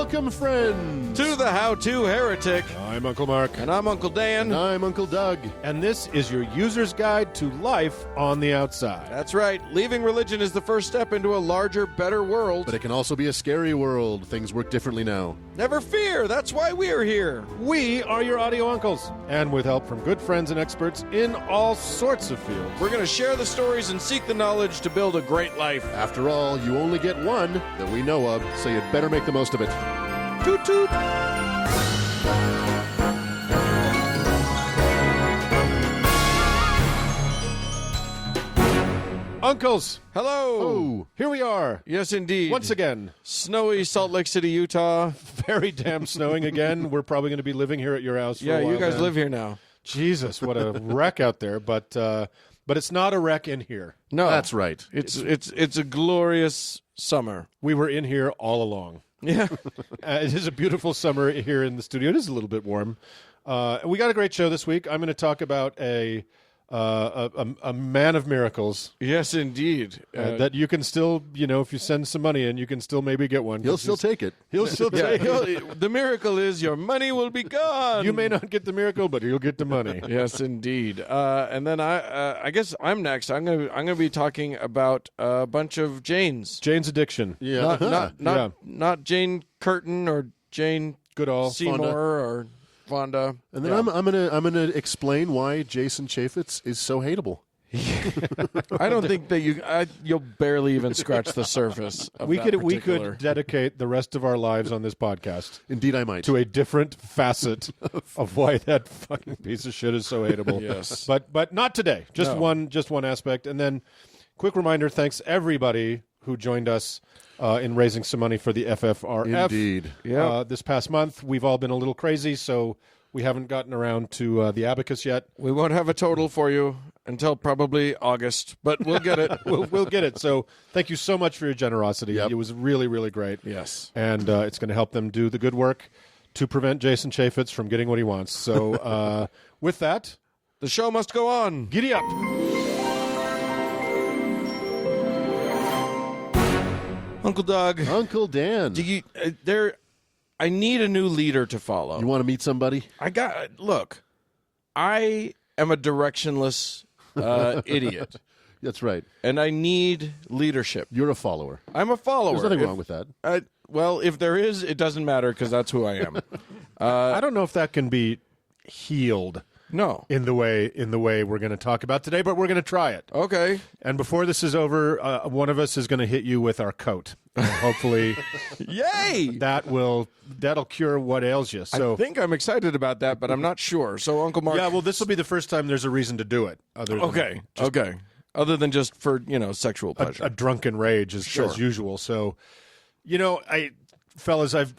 Welcome, friends, to the How-To Heretic. I'm Uncle Mark. And I'm Uncle Dan. And I'm Uncle Doug. And this is your user's guide to life on the outside. That's right. Leaving religion is the first step into a larger, better world. But it can also be a scary world. Things work differently now. Never fear. That's why we're here. We are your audio uncles. And with help from good friends and experts in all sorts of fields. We're going to share the stories and seek the knowledge to build a great life. After all, you only get one that we know of, so you'd better make the most of it. Toot toot! Uncles! Hello! Oh, here we are. Yes, indeed. Once again. Snowy Salt Lake City, Utah. Very damn snowing again. We're probably going to be living here at your house for a while. You guys then. live here now. Jesus, what a wreck out there. But it's not a wreck in here. No. That's right. It's a glorious summer. We were in here all along. Yeah. It is a beautiful summer here in the studio. It is a little bit warm. We got a great show this week. I'm going to talk about a man of miracles. Yes, indeed. That you can still, if you send some money in, you can still maybe get one. He'll still take it. He'll still take it. The miracle is your money will be gone. You may not get the miracle, but you'll get the money. Yes, indeed. And then I guess I'm next. I'm gonna be talking about a bunch of Janes. Jane's addiction. Yeah. Not Jane Curtin or Jane Goodall, Seymour Fonda. or Fonda. And then I'm gonna explain why Jason Chaffetz is so hateable. I don't think that you'll barely even scratch the surface of We that could dedicate the rest of our lives on this podcast Indeed, I might. to a different facet of why that fucking piece of shit is so hateable. Yes. But not today. Just No. one aspect. And then quick reminder, thanks everybody who joined us in raising some money for the FFRF. Indeed. Yeah. This past month, we've all been a little crazy, so we haven't gotten around to the abacus yet. We won't have a total for you until probably August, but we'll get it. We'll get it. So thank you so much for your generosity. Yep. It was really, really great. Yes. And it's going to help them do the good work to prevent Jason Chaffetz from getting what he wants. So with that, The show must go on. giddy up. Uncle Doug, Uncle Dan. do you I need a new leader to follow. You want to meet somebody? Look, I am a directionless idiot, That's right. and I need leadership. You're a follower. I'm a follower. There's nothing wrong with that. Well, if there is, it doesn't matter because that's who I am. I don't know if that can be healed No. in the way we're going to talk about today, but we're going to try it. Okay. And before this is over, one of us is going to hit you with our coat. And hopefully Yay! that'll cure what ails you. So I think I'm excited about that, but I'm not sure. So, Uncle Mark. yeah, well, this will be the first time there's a reason to do it. Other than Okay. Other than just for sexual pleasure. a drunken rage as usual. So, fellas, I've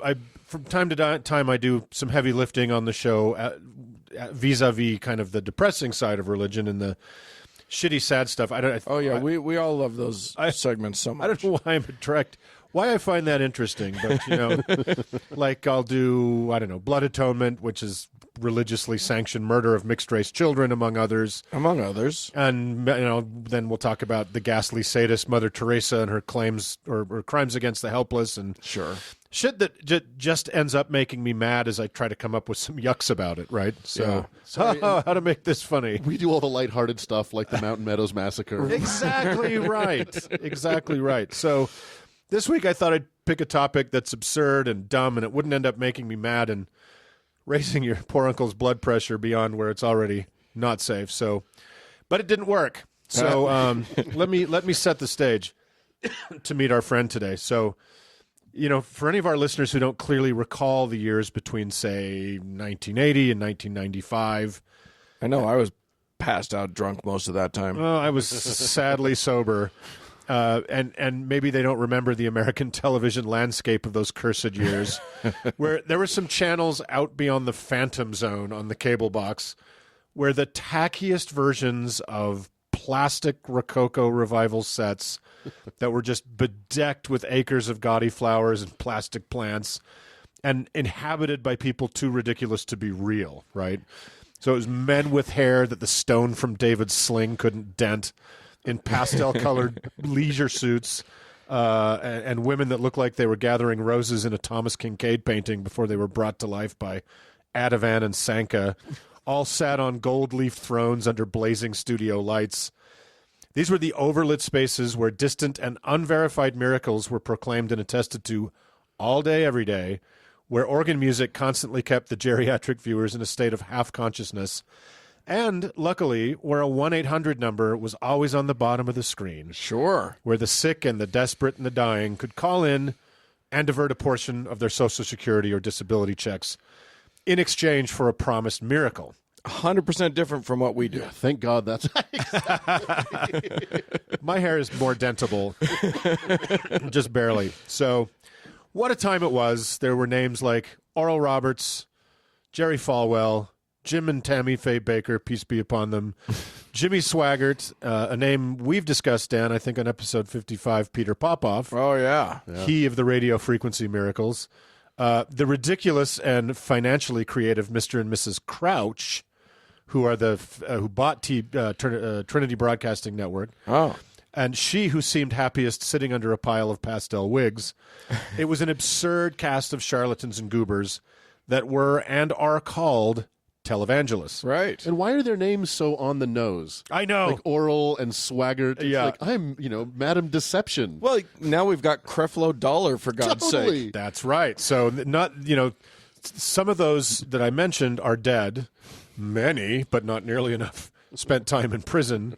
from time to time I do some heavy lifting on the show vis-a-vis kind of the depressing side of religion and the shitty, sad stuff. We all love those segments so much. I don't know why I find that interesting, but like I'll do, I don't know, blood atonement, which is religiously sanctioned murder of mixed race children, among others. Among others. And then we'll talk about the ghastly sadist Mother Teresa and her claims or crimes against the helpless and shit that just ends up making me mad as I try to come up with some yucks about it, right? So, how to make this funny. We do all the lighthearted stuff like the Mountain Meadows Massacre. Exactly right. Exactly right. So this week I thought I'd pick a topic that's absurd and dumb and it wouldn't end up making me mad and raising your poor uncle's blood pressure beyond where it's already not safe. So, but it didn't work. So let me set the stage to meet our friend today. So, for any of our listeners who don't clearly recall the years between, say, 1980 and 1995. I know I was passed out drunk most of that time. Well, I was sadly sober. And maybe they don't remember the American television landscape of those cursed years, where there were some channels out beyond the phantom zone on the cable box, where the tackiest versions of plastic Rococo revival sets that were just bedecked with acres of gaudy flowers and plastic plants and inhabited by people too ridiculous to be real, right? So it was men with hair that the stone from David's sling couldn't dent, in pastel-colored leisure suits, and women that looked like they were gathering roses in a Thomas Kincaid painting before they were brought to life by Ativan and Sanka, all sat on gold-leafed thrones under blazing studio lights. These were the overlit spaces where distant and unverified miracles were proclaimed and attested to all day, every day, where organ music constantly kept the geriatric viewers in a state of half-consciousness, and, luckily, where a 1-800 number was always on the bottom of the screen. Sure. Where the sick and the desperate and the dying could call in and divert a portion of their Social Security or disability checks in exchange for a promised miracle. 100% different from what we do. Thank God that's My hair is more dentable, just barely. So, what a time it was. There were names like Oral Roberts, Jerry Falwell, Jim and Tammy Faye Baker, peace be upon them, Jimmy Swaggart, a name we've discussed, Dan, I think on episode 55, Peter Popoff. Oh, yeah. He of the radio frequency miracles. The ridiculous and financially creative Mr. and Mrs. Crouch, who are who bought Trinity Broadcasting Network. Oh. And she who seemed happiest sitting under a pile of pastel wigs. It was an absurd cast of charlatans and goobers that were and are called televangelists. Right. And why are their names so on the nose? I know. Like Oral and Swaggart. It's Yeah. like, I'm, Madam Deception. Well, now we've got Creflo Dollar, for God's Totally. sake. That's right. So some of those that I mentioned are dead. Many, but not nearly enough, spent time in prison.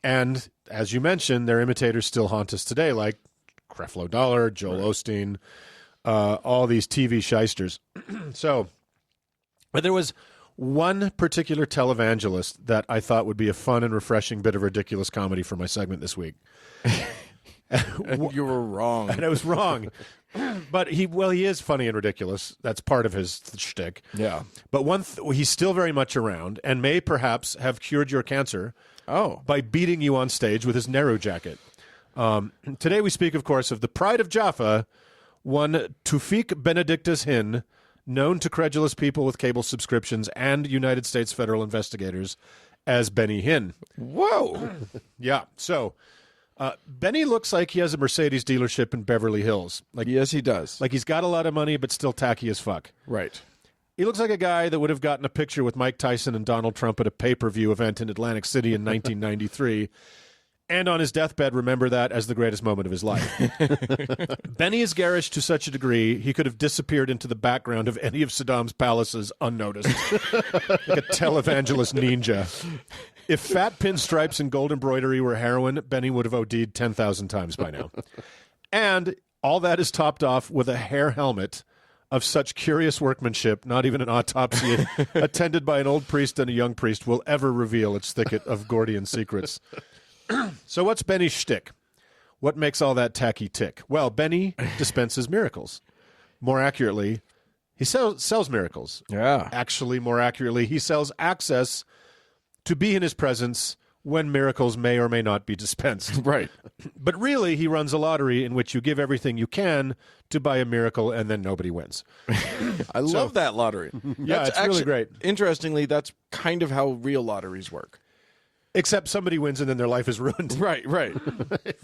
And as you mentioned, their imitators still haunt us today, like Creflo Dollar, Joel Osteen, all these TV shysters. But there was one particular televangelist that I thought would be a fun and refreshing bit of ridiculous comedy for my segment this week. And you were wrong. And I was wrong. But he is funny and ridiculous. That's part of his shtick. Yeah. But he's still very much around and may perhaps have cured your cancer by beating you on stage with his Nehru jacket. Today we speak, of course, of the pride of Jaffa, one Tufik Benedictus Hin, known to credulous people with cable subscriptions and United States federal investigators as Benny Hinn. Whoa. Yeah. So Benny looks like he has a Mercedes dealership in Beverly Hills. Yes, he does. Like he's got a lot of money, but still tacky as fuck. Right. He looks like a guy that would have gotten a picture with Mike Tyson and Donald Trump at a pay-per-view event in Atlantic City in 1993. And on his deathbed, remember that as the greatest moment of his life. Benny is garish to such a degree, he could have disappeared into the background of any of Saddam's palaces unnoticed. Like a televangelist ninja. If fat pinstripes and gold embroidery were heroin, Benny would have OD'd 10,000 times by now. And all that is topped off with a hair helmet of such curious workmanship, not even an autopsy attended by an old priest and a young priest will ever reveal its thicket of Gordian secrets. So what's Benny's shtick? What makes all that tacky tick? Well, Benny dispenses miracles. More accurately, he sells miracles. Yeah. Actually, more accurately, he sells access to be in his presence when miracles may or may not be dispensed. Right. But really, he runs a lottery in which you give everything you can to buy a miracle, and then nobody wins. I love that lottery. Yeah, it's really great. Interestingly, that's kind of how real lotteries work. Except somebody wins and then their life is ruined Right.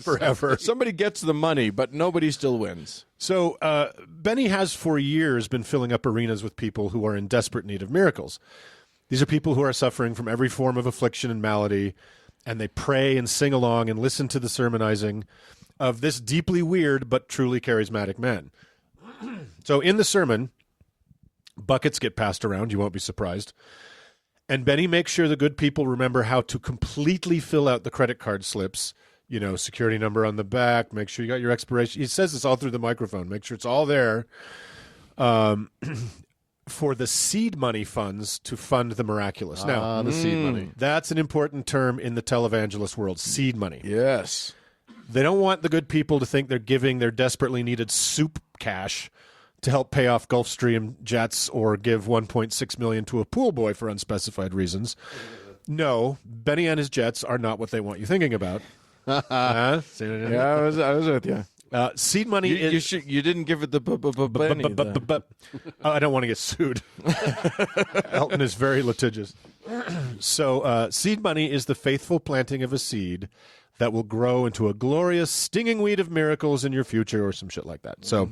forever. Somebody gets the money, but nobody still wins. So Benny has for years been filling up arenas with people who are in desperate need of miracles. These are people who are suffering from every form of affliction and malady, and they pray and sing along and listen to the sermonizing of this deeply weird but truly charismatic man. So in the sermon, buckets get passed around, you won't be surprised. And Benny makes sure the good people remember how to completely fill out the credit card slips, security number on the back, make sure you got your expiration. He says this all through the microphone, make sure it's all there. For the seed money funds to fund the miraculous. Now, the seed money. that's an important term in the televangelist world, seed money. Yes. They don't want the good people to think they're giving their desperately needed soup cash to help pay off Gulfstream jets or give $1.6 million to a pool boy for unspecified reasons. No, Benny and his jets are not what they want you thinking about. Yeah, I was with you. Seed money is... You didn't give it the Benny. I don't want to get sued. Elton is very litigious. So seed money is the faithful planting of a seed that will grow into a glorious stinging weed of miracles in your future, or some shit like that. So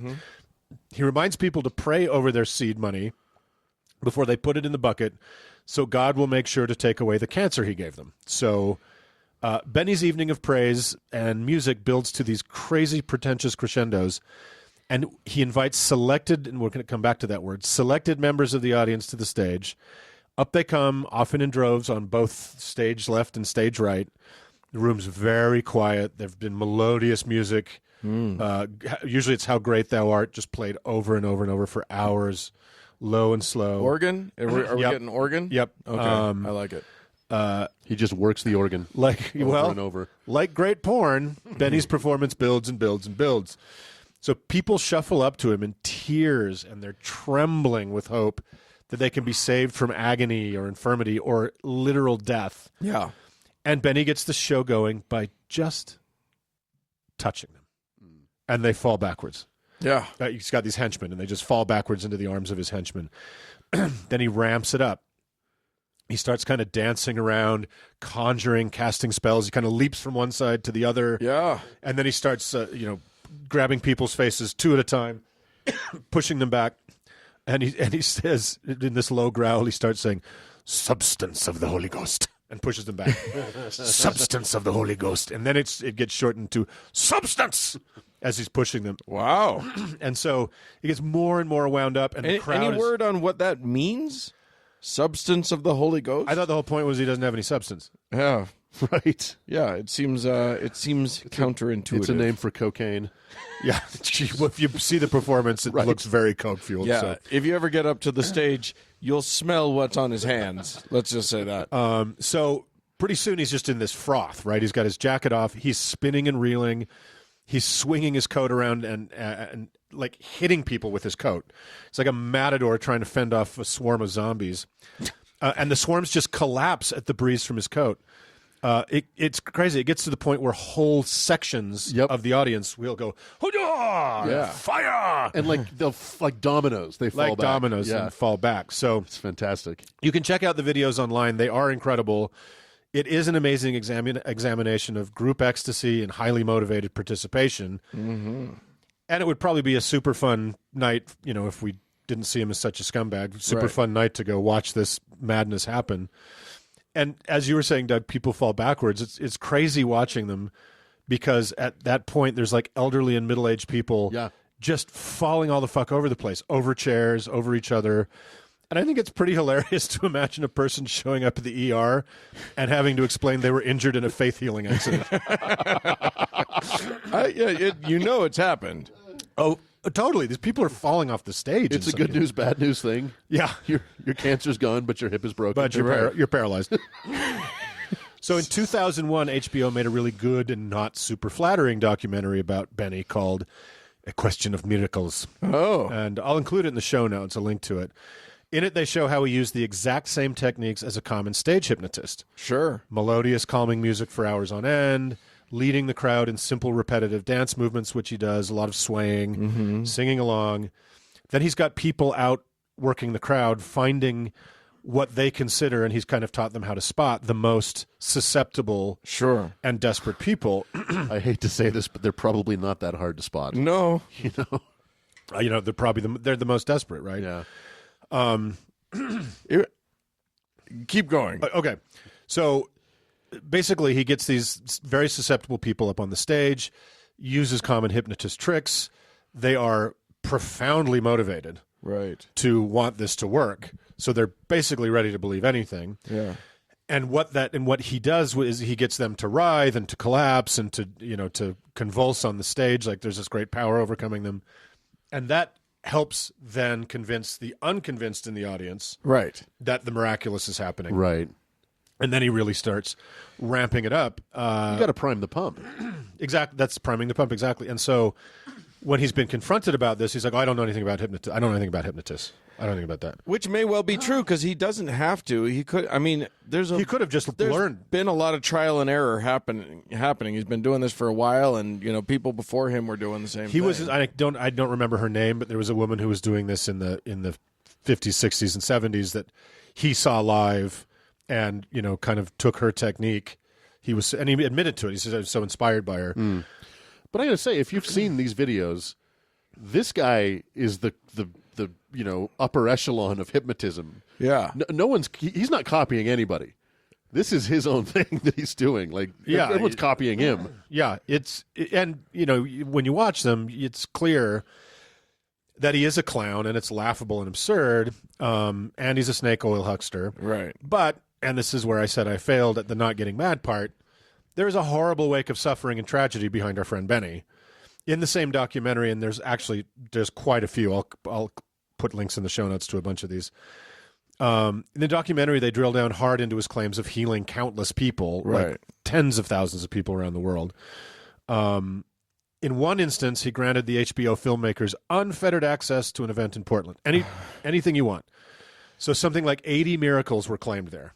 he reminds people to pray over their seed money before they put it in the bucket, so God will make sure to take away the cancer he gave them. So Benny's evening of praise and music builds to these crazy, pretentious crescendos, and he invites selected, and we're going to come back to that word, selected members of the audience to the stage. Up they come, often in droves, on both stage left and stage right. The room's very quiet. There have been melodious music. Usually it's How Great Thou Art, just played over and over and over for hours, low and slow. Organ? Are we getting organ? Yep. Okay, I like it. He just works the organ over and over. Like great porn, Benny's performance builds and builds and builds. So people shuffle up to him in tears, and they're trembling with hope that they can be saved from agony or infirmity or literal death. Yeah. And Benny gets the show going by just touching them. And they fall backwards. Yeah. He's got these henchmen, and they just fall backwards into the arms of his henchmen. Then he ramps it up. He starts kind of dancing around, conjuring, casting spells. He kind of leaps from one side to the other. Yeah. And then he starts, grabbing people's faces two at a time, pushing them back. And he says, in this low growl, he starts saying, "Substance of the Holy Ghost," and pushes them back. "Substance of the Holy Ghost." And then it gets shortened to "substance" as he's pushing them. Wow. And so it gets more and more wound up. And the crowd any word on what that means? Substance of the Holy Ghost? I thought the whole point was he doesn't have any substance. Yeah. Right. Yeah, it seems counterintuitive. It's a name for cocaine. Yeah. If you see the performance, it looks very coke-fueled. Yeah, So. if you ever get up to the stage, you'll smell what's on his hands. Let's just say that. So pretty soon he's just in this froth, right? He's got his jacket off. He's spinning and reeling. He's swinging his coat around and like hitting people with his coat. It's like a matador trying to fend off a swarm of zombies. And the swarms just collapse at the breeze from his coat. It's crazy. It gets to the point where whole sections of the audience will go, "Hoo-yah! Fire!" And they'll like dominoes. They fall like back. dominoes and fall back. So It's fantastic. you can check out the videos online. They are incredible. It is an amazing examination of group ecstasy and highly motivated participation. Mm-hmm. And it would probably be a super fun night, if we didn't see him as such a scumbag. Super fun night to go watch this madness happen. And as you were saying, Doug, people fall backwards. It's crazy watching them because at that point there's like elderly and middle-aged people just falling all the fuck over the place, over chairs, over each other. And I think it's pretty hilarious to imagine a person showing up at the ER and having to explain they were injured in a faith healing accident. It's happened. Oh, totally. These people are falling off the stage. It's a good news, bad news thing. Yeah. Your cancer's gone, but your hip is broken. But you're paralyzed. So in 2001, HBO made a really good and not super flattering documentary about Benny called A Question of Miracles. Oh. And I'll include it in the show notes, a link to it. In it, they show how he used the exact same techniques as a common stage hypnotist. Sure. Melodious, calming music for hours on end, leading the crowd in simple, repetitive dance movements, which he does, a lot of swaying, singing along. Then he's got people out working the crowd, finding what they consider, and he's kind of taught them how to spot, the most susceptible and desperate people. I hate to say this, but they're probably not that hard to spot. No. They're probably they're the most desperate, right? Yeah. Keep going. Okay. So basically he gets these very susceptible people up on the stage, uses common hypnotist tricks. They are profoundly motivated to want this to work. So they're basically ready to believe anything. Yeah. And what he does is he gets them to writhe and to collapse and to convulse on the stage. Like there's this great power overcoming them. And that helps then convince the unconvinced in the audience that the miraculous is happening. Right. And then he really starts ramping it up. You got to prime the pump. Exactly. That's priming the pump. Exactly. And so when he's been confronted about this, he's like, I don't know anything about hypnotists. I don't know anything about hypnotists. I don't know anything about that. Which may well be true because he doesn't have to. He could. I mean, he could have just learned. There's been a lot of trial and error happening. He's been doing this for a while, and people before him were doing the same. He was. I don't remember her name, but there was a woman who was doing this in the 50s, 60s, and 70s that he saw live, and kind of took her technique. and he admitted to it. He says, I was so inspired by her. But I got to say, if you've seen these videos, this guy is the upper echelon of hypnotism. Yeah. No one's he's not copying anybody. This is his own thing that he's doing. Like, everyone's copying him. Yeah, and when you watch them, it's clear that he is a clown, and it's laughable and absurd, and he's a snake oil huckster. Right. But, and this is where I said I failed at the not getting mad part, there is a horrible wake of suffering and tragedy behind our friend Benny. In the same documentary, and there's quite a few. I'll put links in the show notes to a bunch of these. In the documentary, they drill down hard into his claims of healing countless people, like tens of thousands of people around the world. In one instance, he granted the HBO filmmakers unfettered access to an event in Portland. Anything you want. So something like 80 miracles were claimed there.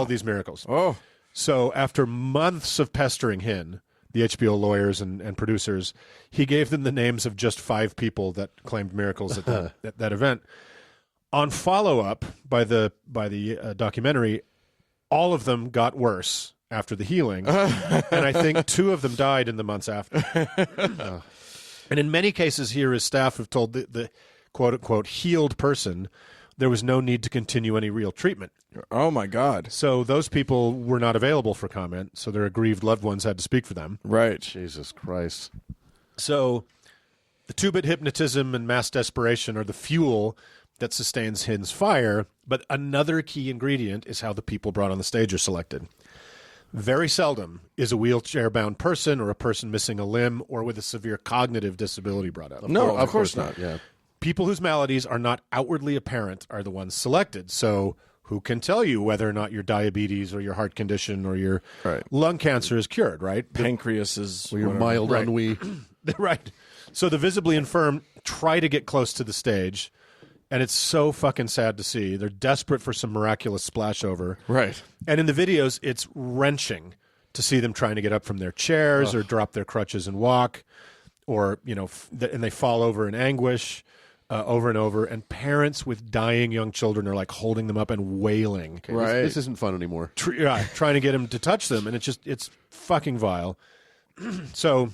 These miracles. Oh. So after months of pestering him, the HBO lawyers and producers, he gave them the names of just 5 people that claimed miracles at that event. On follow-up by the documentary, all of them got worse after the healing, and I think 2 of them died in the months after. And in many cases here, his staff have told the quote-unquote healed person there was no need to continue any real treatment. Oh, my God. So those people were not available for comment, so their aggrieved loved ones had to speak for them. Right. Jesus Christ. So the 2-bit hypnotism and mass desperation are the fuel that sustains Hin's fire, but another key ingredient is how the people brought on the stage are selected. Very seldom is a wheelchair-bound person or a person missing a limb or with a severe cognitive disability brought out. Of course not. Yeah. People whose maladies are not outwardly apparent are the ones selected. So who can tell you whether or not your diabetes or your heart condition or your lung cancer is cured, right? Pancreas is... Or your mild ennui. Right. So the visibly infirm try to get close to the stage, and it's so fucking sad to see. They're desperate for some miraculous splashover. Right. And in the videos, it's wrenching to see them trying to get up from their chairs or drop their crutches and walk, or, and they fall over in anguish over and over. And parents with dying young children are like holding them up and wailing. Okay, this isn't fun anymore. Trying to get him to touch them. And it's fucking vile. So,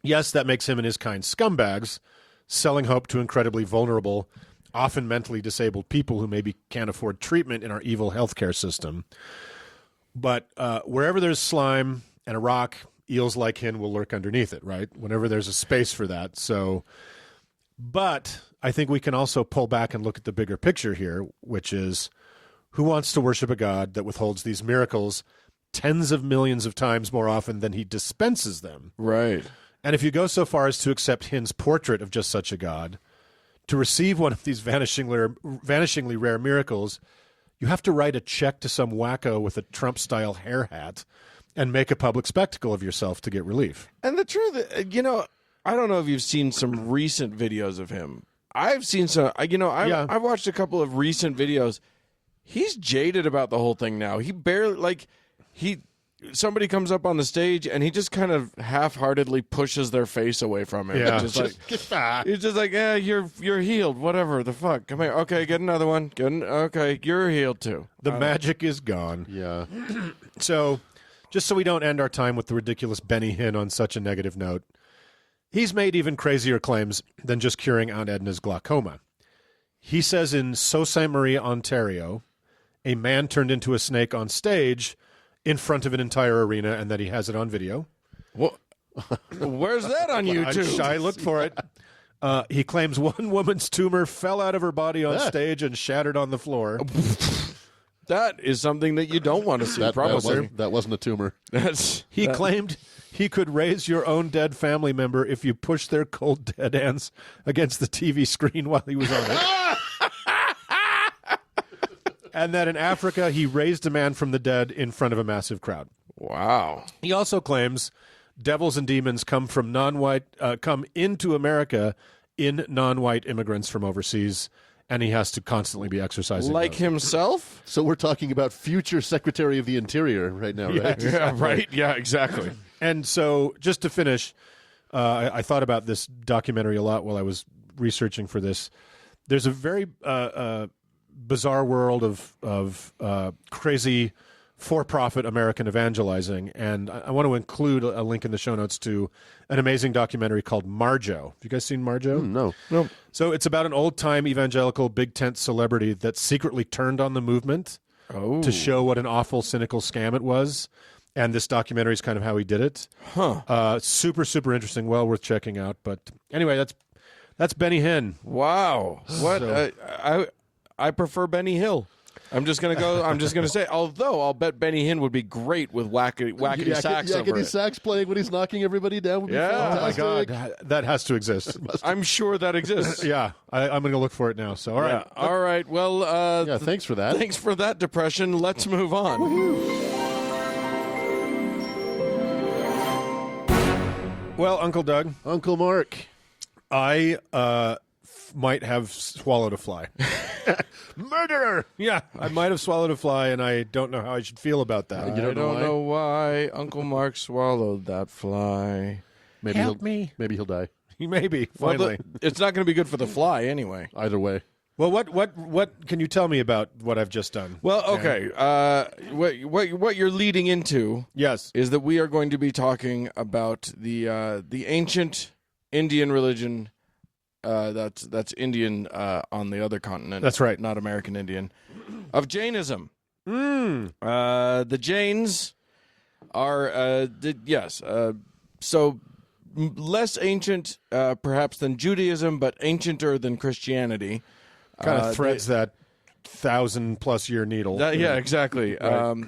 yes, that makes him and his kind scumbags, selling hope to incredibly vulnerable, often mentally disabled people who maybe can't afford treatment in our evil healthcare system. But wherever there's slime and a rock, eels like him will lurk underneath it, right? Whenever there's a space for that. So, but I think we can also pull back and look at the bigger picture here, which is who wants to worship a God that withholds these miracles tens of millions of times more often than he dispenses them? Right. And if you go so far as to accept Hin's portrait of just such a God, to receive one of these vanishingly rare miracles, you have to write a check to some wacko with a Trump-style hair hat and make a public spectacle of yourself to get relief. And the truth, I don't know if you've seen some recent videos of him. I've seen some, I've watched a couple of recent videos. He's jaded about the whole thing now. He barely, somebody comes up on the stage and he just kind of half-heartedly pushes their face away from him. Yeah. He's just like, yeah, you're healed. Whatever the fuck. Come here. Okay, get another one. Okay, you're healed too. The magic is gone. Yeah. So, just so we don't end our time with the ridiculous Benny Hinn on such a negative note, he's made even crazier claims than just curing Aunt Edna's glaucoma. He says in Sault Ste. Marie, Ontario, a man turned into a snake on stage in front of an entire arena, and that he has it on video. What? Where's that on YouTube? I looked for it. He claims one woman's tumor fell out of her body on stage and shattered on the floor. That is something that you don't want to see, probably. That wasn't a tumor. He claimed he could raise your own dead family member if you pushed their cold dead hands against the TV screen while he was on it. And that in Africa, he raised a man from the dead in front of a massive crowd. Wow. He also claims devils and demons come into America in non-white immigrants from overseas, and he has to constantly be exercising like those. himself? So we're talking about future Secretary of the Interior right now, right? Yeah, right. Yeah, exactly. And so, just to finish, I thought about this documentary a lot while I was researching for this. There's a very bizarre world of crazy for-profit American evangelizing. And I want to include a link in the show notes to an amazing documentary called Marjo. Have you guys seen Marjo? No. So it's about an old-time evangelical big tent celebrity that secretly turned on the movement to show what an awful, cynical scam it was. And this documentary is kind of how he did it. Super, super interesting. Well worth checking out. But anyway, that's Benny Hinn. Wow. What? So, I prefer Benny Hill. I'm just gonna say. Although I'll bet Benny Hinn would be great with wackety sax over Wackety it. sax playing when he's knocking everybody down would be fantastic. oh my God, that has to exist. I'm sure that exists. Yeah, I'm going to look for it now. So all right, Yeah. All right. Well, Yeah, thanks for that. thanks for that depression. Let's move on. Well, Uncle Doug, Uncle Mark. I might have swallowed a fly. Murderer! Yeah, I might have swallowed a fly, and I don't know how I should feel about that. You I don't know why Uncle Mark swallowed that fly. Maybe Help me. Maybe he'll die. Maybe Well, finally. it's not going to be good for the fly anyway. Either way. Well, what can you tell me about what I've just done? Well, okay. What you're leading into Yes. is that we are going to be talking about the ancient Indian religion. That's Indian on the other continent. That's right. Not American Indian. Of Jainism. The Jains are less ancient perhaps than Judaism, but ancienter than Christianity. Kind of threads that 1,000+ year needle. Yeah, exactly. Right.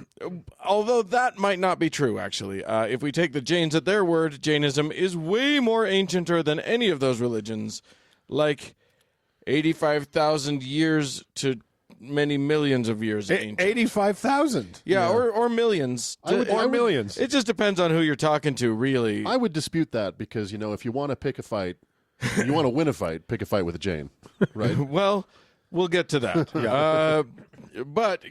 Although that might not be true, actually. If we take the Jains at their word, Jainism is way more ancienter than any of those religions, like 85,000 years to many millions of years ancient. 85,000. Yeah, or millions. Millions. It just depends on who you're talking to, really. I would dispute that because, if you want to pick a fight, you want to win a fight, pick a fight with a Jain. Right? Well, we'll get to that. But,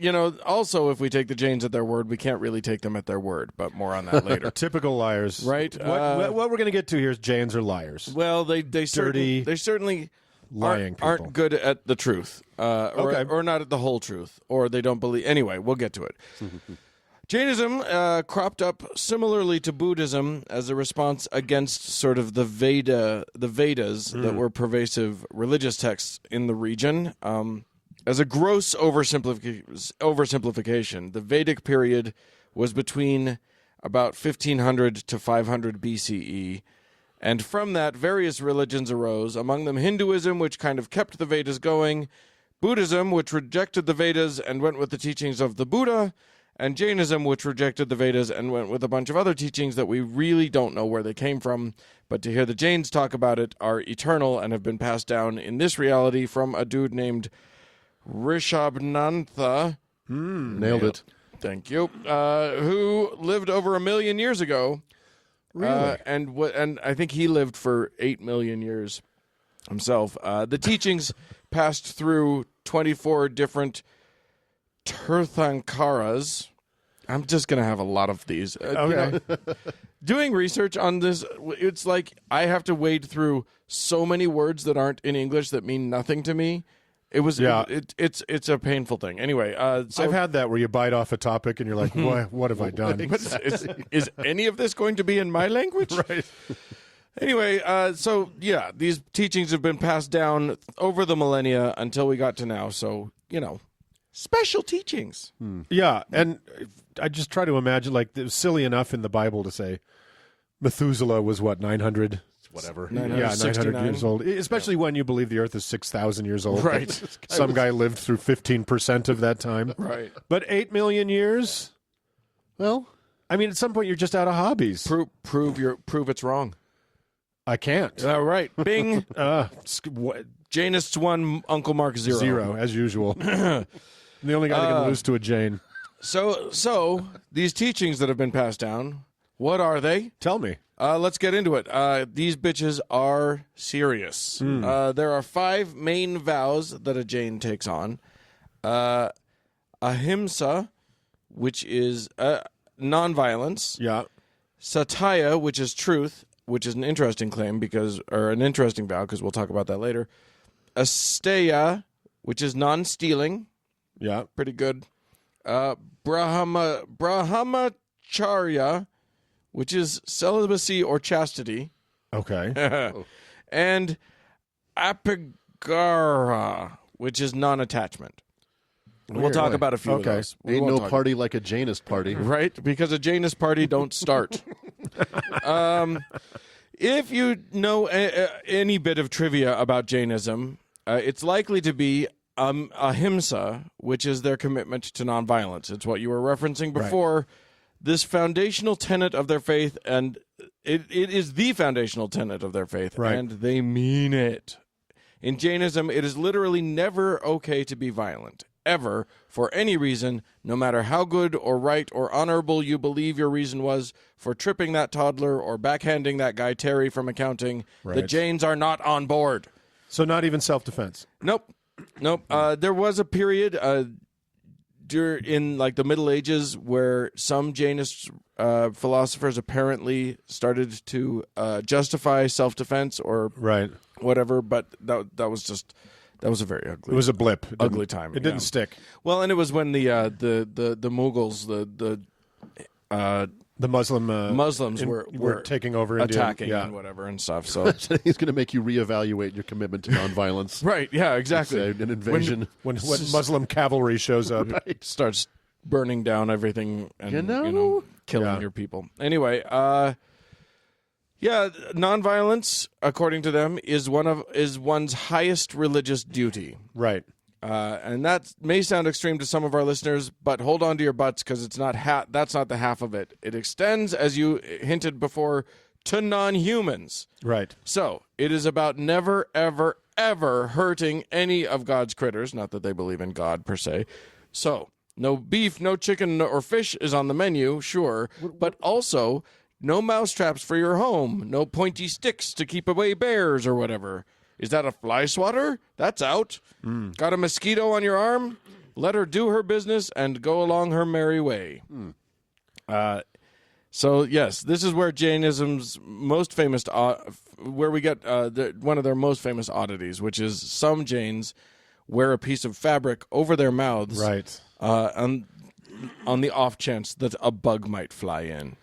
also if we take the Jains at their word, we can't really take them at their word, but more on that later. Typical liars. Right. What we're going to get to here is Jains are liars. Well, they certainly Lying aren't good at the truth, Okay. or not at the whole truth, or they don't believe. Anyway, we'll get to it. Jainism cropped up similarly to Buddhism as a response against sort of the Vedas that were pervasive religious texts in the region. As a gross oversimplification, the Vedic period was between about 1500 to 500 BCE. And from that, various religions arose, among them Hinduism, which kind of kept the Vedas going, Buddhism, which rejected the Vedas and went with the teachings of the Buddha, and Jainism, which rejected the Vedas and went with a bunch of other teachings that we really don't know where they came from. But to hear the Jains talk about it are eternal and have been passed down in this reality from a dude named Rishabhanantha. Nailed it. Thank you. Who lived over 1 million years ago. Really? And I think he lived for 8 million years himself. The teachings passed through 24 different Tirthankaras. I'm just going to have a lot of these. Okay. Doing research on this, it's like I have to wade through so many words that aren't in English that mean nothing to me. It's a painful thing. Anyway, so I've had that where you bite off a topic and you're like, what have I done? is any of this going to be in my language? Right. Anyway, these teachings have been passed down over the millennia until we got to now. So, special teachings. Yeah, and I just try to imagine, like, it was silly enough in the Bible to say Methuselah was, 900? Whatever. 900 years old, especially when you believe the Earth is 6,000 years old. Right. Some guy lived through 15% of that time. Right. But 8 million years? Well, I mean, at some point, you're just out of hobbies. Prove it's wrong. I can't. All right. Bing. What? Jainists 1, Uncle Mark 0. 0, as usual. The only guy that can lose to a Jain. So these teachings that have been passed down, what are they? Tell me. Let's get into it. These bitches are serious. There are 5 main vows that a Jain takes on. Ahimsa, which is nonviolence. Yeah. Satya, which is truth, which is an interesting claim an interesting vow, because we'll talk about that later. Asteya, which is non-stealing. Yeah. Pretty good. brahmacharya, which is celibacy or chastity, Okay. and apigara, which is non-attachment. We'll talk about a few of those. We Ain't won't no talk party like a Janus party. Right? Because a Janus party don't start. If you know any bit of trivia about Jainism, it's likely to be ahimsa, which is their commitment to nonviolence. It's what you were referencing before. Right. This foundational tenet of their faith, and it is the foundational tenet of their faith, right. And they mean it. In Jainism, it is literally never okay to be violent, ever, for any reason, no matter how good or right or honorable you believe your reason was for tripping that toddler or backhanding that guy Terry from accounting. Right. The Jains are not on board. So not even self-defense? Nope. There was a period in like the Middle Ages where some Jainist philosophers apparently started to justify self-defense or whatever, but that was just... That was a very ugly. It was a blip. Ugly time. It didn't stick. Well, and it was when the Mughals, the Muslims were taking over, attacking India. and whatever and stuff. So he's going to make you reevaluate your commitment to nonviolence. Right? Yeah, exactly. It's an invasion when Muslim cavalry shows up, starts burning down everything and killing your people. Anyway. Yeah, nonviolence, according to them, is one's highest religious duty. Right. And that may sound extreme to some of our listeners, but hold on to your butts because it's not that's not the half of it. It extends, as you hinted before, to non-humans. Right. So it is about never, ever, ever hurting any of God's critters. Not that they believe in God per se. So no beef, no chicken, or fish is on the menu, sure, but also... No mousetraps for your home. No pointy sticks to keep away bears or whatever. Is that a fly swatter? That's out. Got a mosquito on your arm? Let her do her business and go along her merry way. So, yes, this is where Jainism's most famous... where we get one of their most famous oddities, which is some Jains wear a piece of fabric over their mouths. Right. On the off chance that a bug might fly in.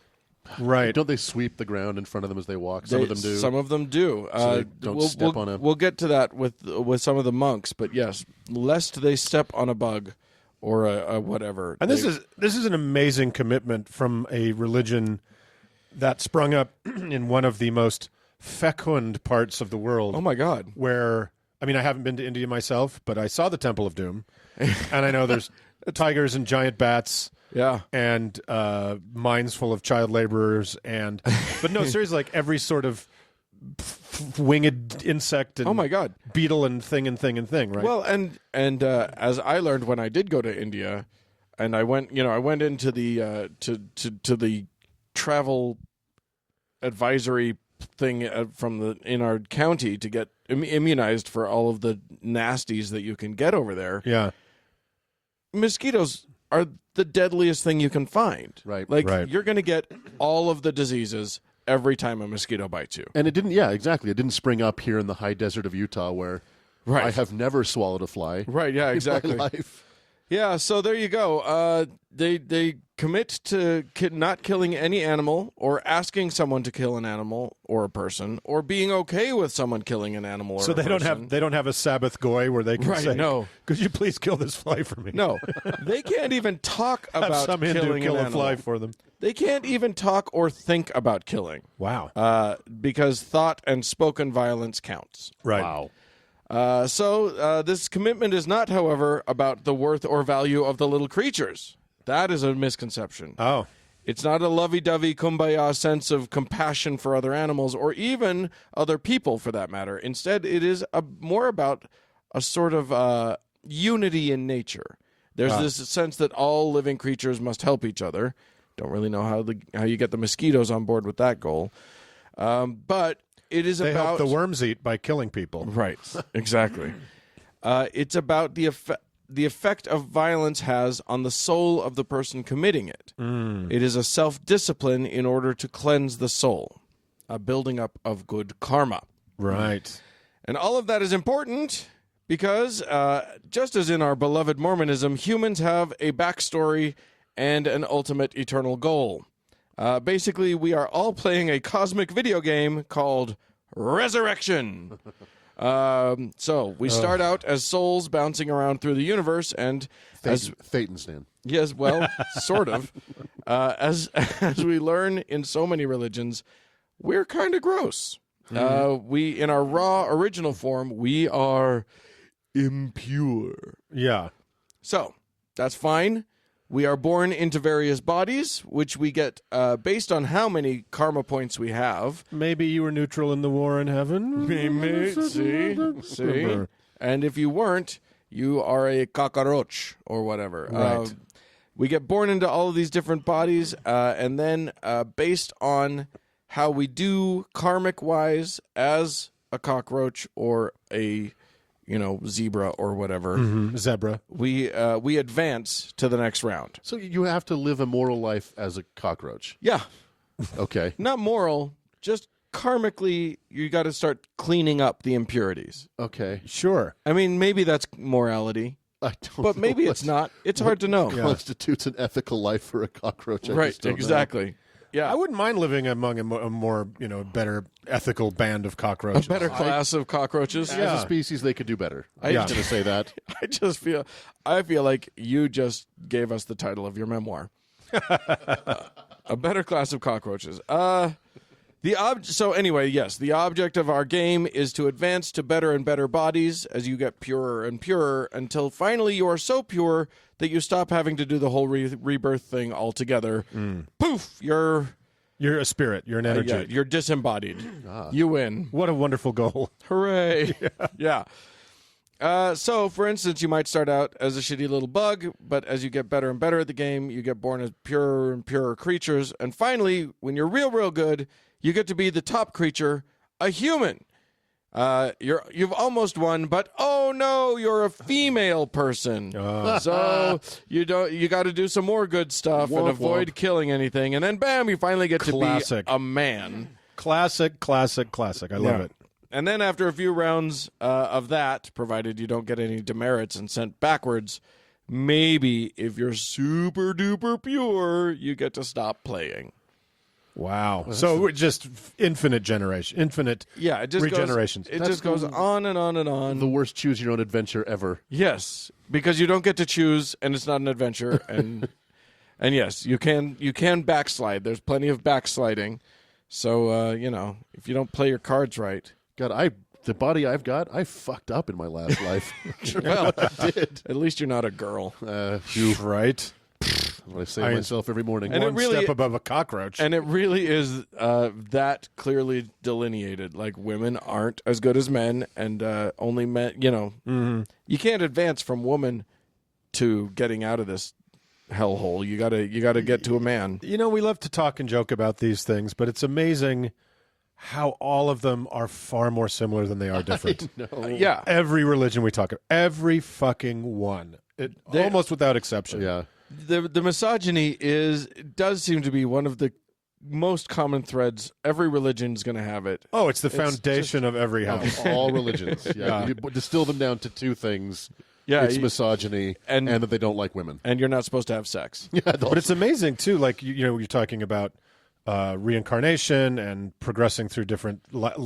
Right. Don't they sweep the ground in front of them as they walk? Some of them do. Some of them do. So they don't step on them. We'll get to that with some of the monks, but yes, lest they step on a bug or a whatever. And this is an amazing commitment from a religion that sprung up in one of the most fecund parts of the world. Oh my God! Where I haven't been to India myself, but I saw the Temple of Doom, and I know there's tigers and giant bats. Yeah, and mines full of child laborers, but no, seriously, like every sort of winged insect and oh my God, beetle and thing, right? Well, and as I learned when I did go to India, and I went into the to the travel advisory thing in our county to get immunized for all of the nasties that you can get over there. Yeah, mosquitoes are the deadliest thing you can find. Right. You're going to get all of the diseases every time a mosquito bites you. And it didn't, exactly. It didn't spring up here in the high desert of Utah where I have never swallowed a fly. Right, yeah, exactly. In my life. Yeah, so there you go. They commit to not killing any animal or asking someone to kill an animal or a person or being okay with someone killing an animal or a person. So they don't have a Sabbath goy where they can say, no. Could you please kill this fly for me? No. They can't even talk about have some Hindu killing kill an a fly animal. for them. They can't even talk or think about killing. Wow. Because thought and spoken violence counts. Right. Wow. So this commitment is not, however, about the worth or value of the little creatures. That is a misconception. Oh. It's not a lovey-dovey kumbaya sense of compassion for other animals or even other people, for that matter. Instead, it is more about a sort of unity in nature. There's this sense that all living creatures must help each other. Don't really know how you get the mosquitoes on board with that goal. But it is they about... help the worms eat by killing people. Right, exactly. It's about the effect of violence has on the soul of the person committing it. It is a self-discipline in order to cleanse the soul, a building up of good karma. Right. And all of that is important Because just as in our beloved Mormonism, humans have a backstory and an ultimate eternal goal. Basically, we are all playing a cosmic video game called Resurrection. So we start out as souls bouncing around through the universe, and Thetan. yes, well, sort of. As we learn in so many religions, we're kind of gross. We, in our raw original form, we are impure. Yeah. So that's fine. We are born into various bodies, which we get based on how many karma points we have. Maybe you were neutral in the war in heaven. See? And if you weren't, you are a cockroach or whatever. Right. We get born into all of these different bodies, and then based on how we do karmic-wise as a cockroach or a zebra or whatever, Zebra. we advance to the next round. So you have to live a moral life as a cockroach. Yeah. Okay. Not moral, just karmically, you got to start cleaning up the impurities. Okay. Sure. I mean, maybe that's morality, I don't but know maybe what it's not. It's hard to know. constitutes an ethical life for a cockroach. I Right, just don't know. exactly. Yeah. I wouldn't mind living among a more, better ethical band of cockroaches. A better class of cockroaches. As a species, they could do better. Yeah. I'm just going to say that. I feel like you just gave us the title of your memoir. A better class of cockroaches. So anyway, yes, the object of our game is to advance to better and better bodies as you get purer and purer until finally you are so pure that you stop having to do the whole rebirth thing altogether. Poof! You're a spirit. You're an energy. you're disembodied. You win. What a wonderful goal. Hooray! Yeah. So, for instance, you might start out as a shitty little bug, but as you get better and better at the game, you get born as purer and purer creatures, and finally, when you're real good, you get to be the top creature, a human. You've almost won, but oh no, you're a female person. So you got to do some more good stuff and avoid killing anything, and then bam, you finally get to be a man. Classic. I love it. And then after a few rounds of that, provided you don't get any demerits and sent backwards, maybe if you're super duper pure, you get to stop playing. Wow. So just infinite regenerations. It just goes on and on and on. The worst choose your own adventure ever. Yes, because you don't get to choose, and it's not an adventure. And and yes, you can backslide. There's plenty of backsliding. So if you don't play your cards right, God, the body I've got, I fucked up in my last life. well, I did. at least you're not a girl. Right. I say myself every morning. And One step above a cockroach. And it really is that clearly delineated. Like, women aren't as good as men, and only men, you can't advance from woman to getting out of this hellhole. You gotta get to a man. We love to talk and joke about these things, but it's amazing how all of them are far more similar than they are different. Yeah. Every religion we talk about, every fucking one, almost without exception. Yeah. The misogyny does seem to be one of the most common threads. Every religion's going to have it. Oh, it's the foundation of every house. All religions. Yeah. You distill them down to two things. Yeah, it's misogyny and that they don't like women. And you're not supposed to have sex. Yeah, but it's amazing too. Like you're talking about reincarnation and progressing through different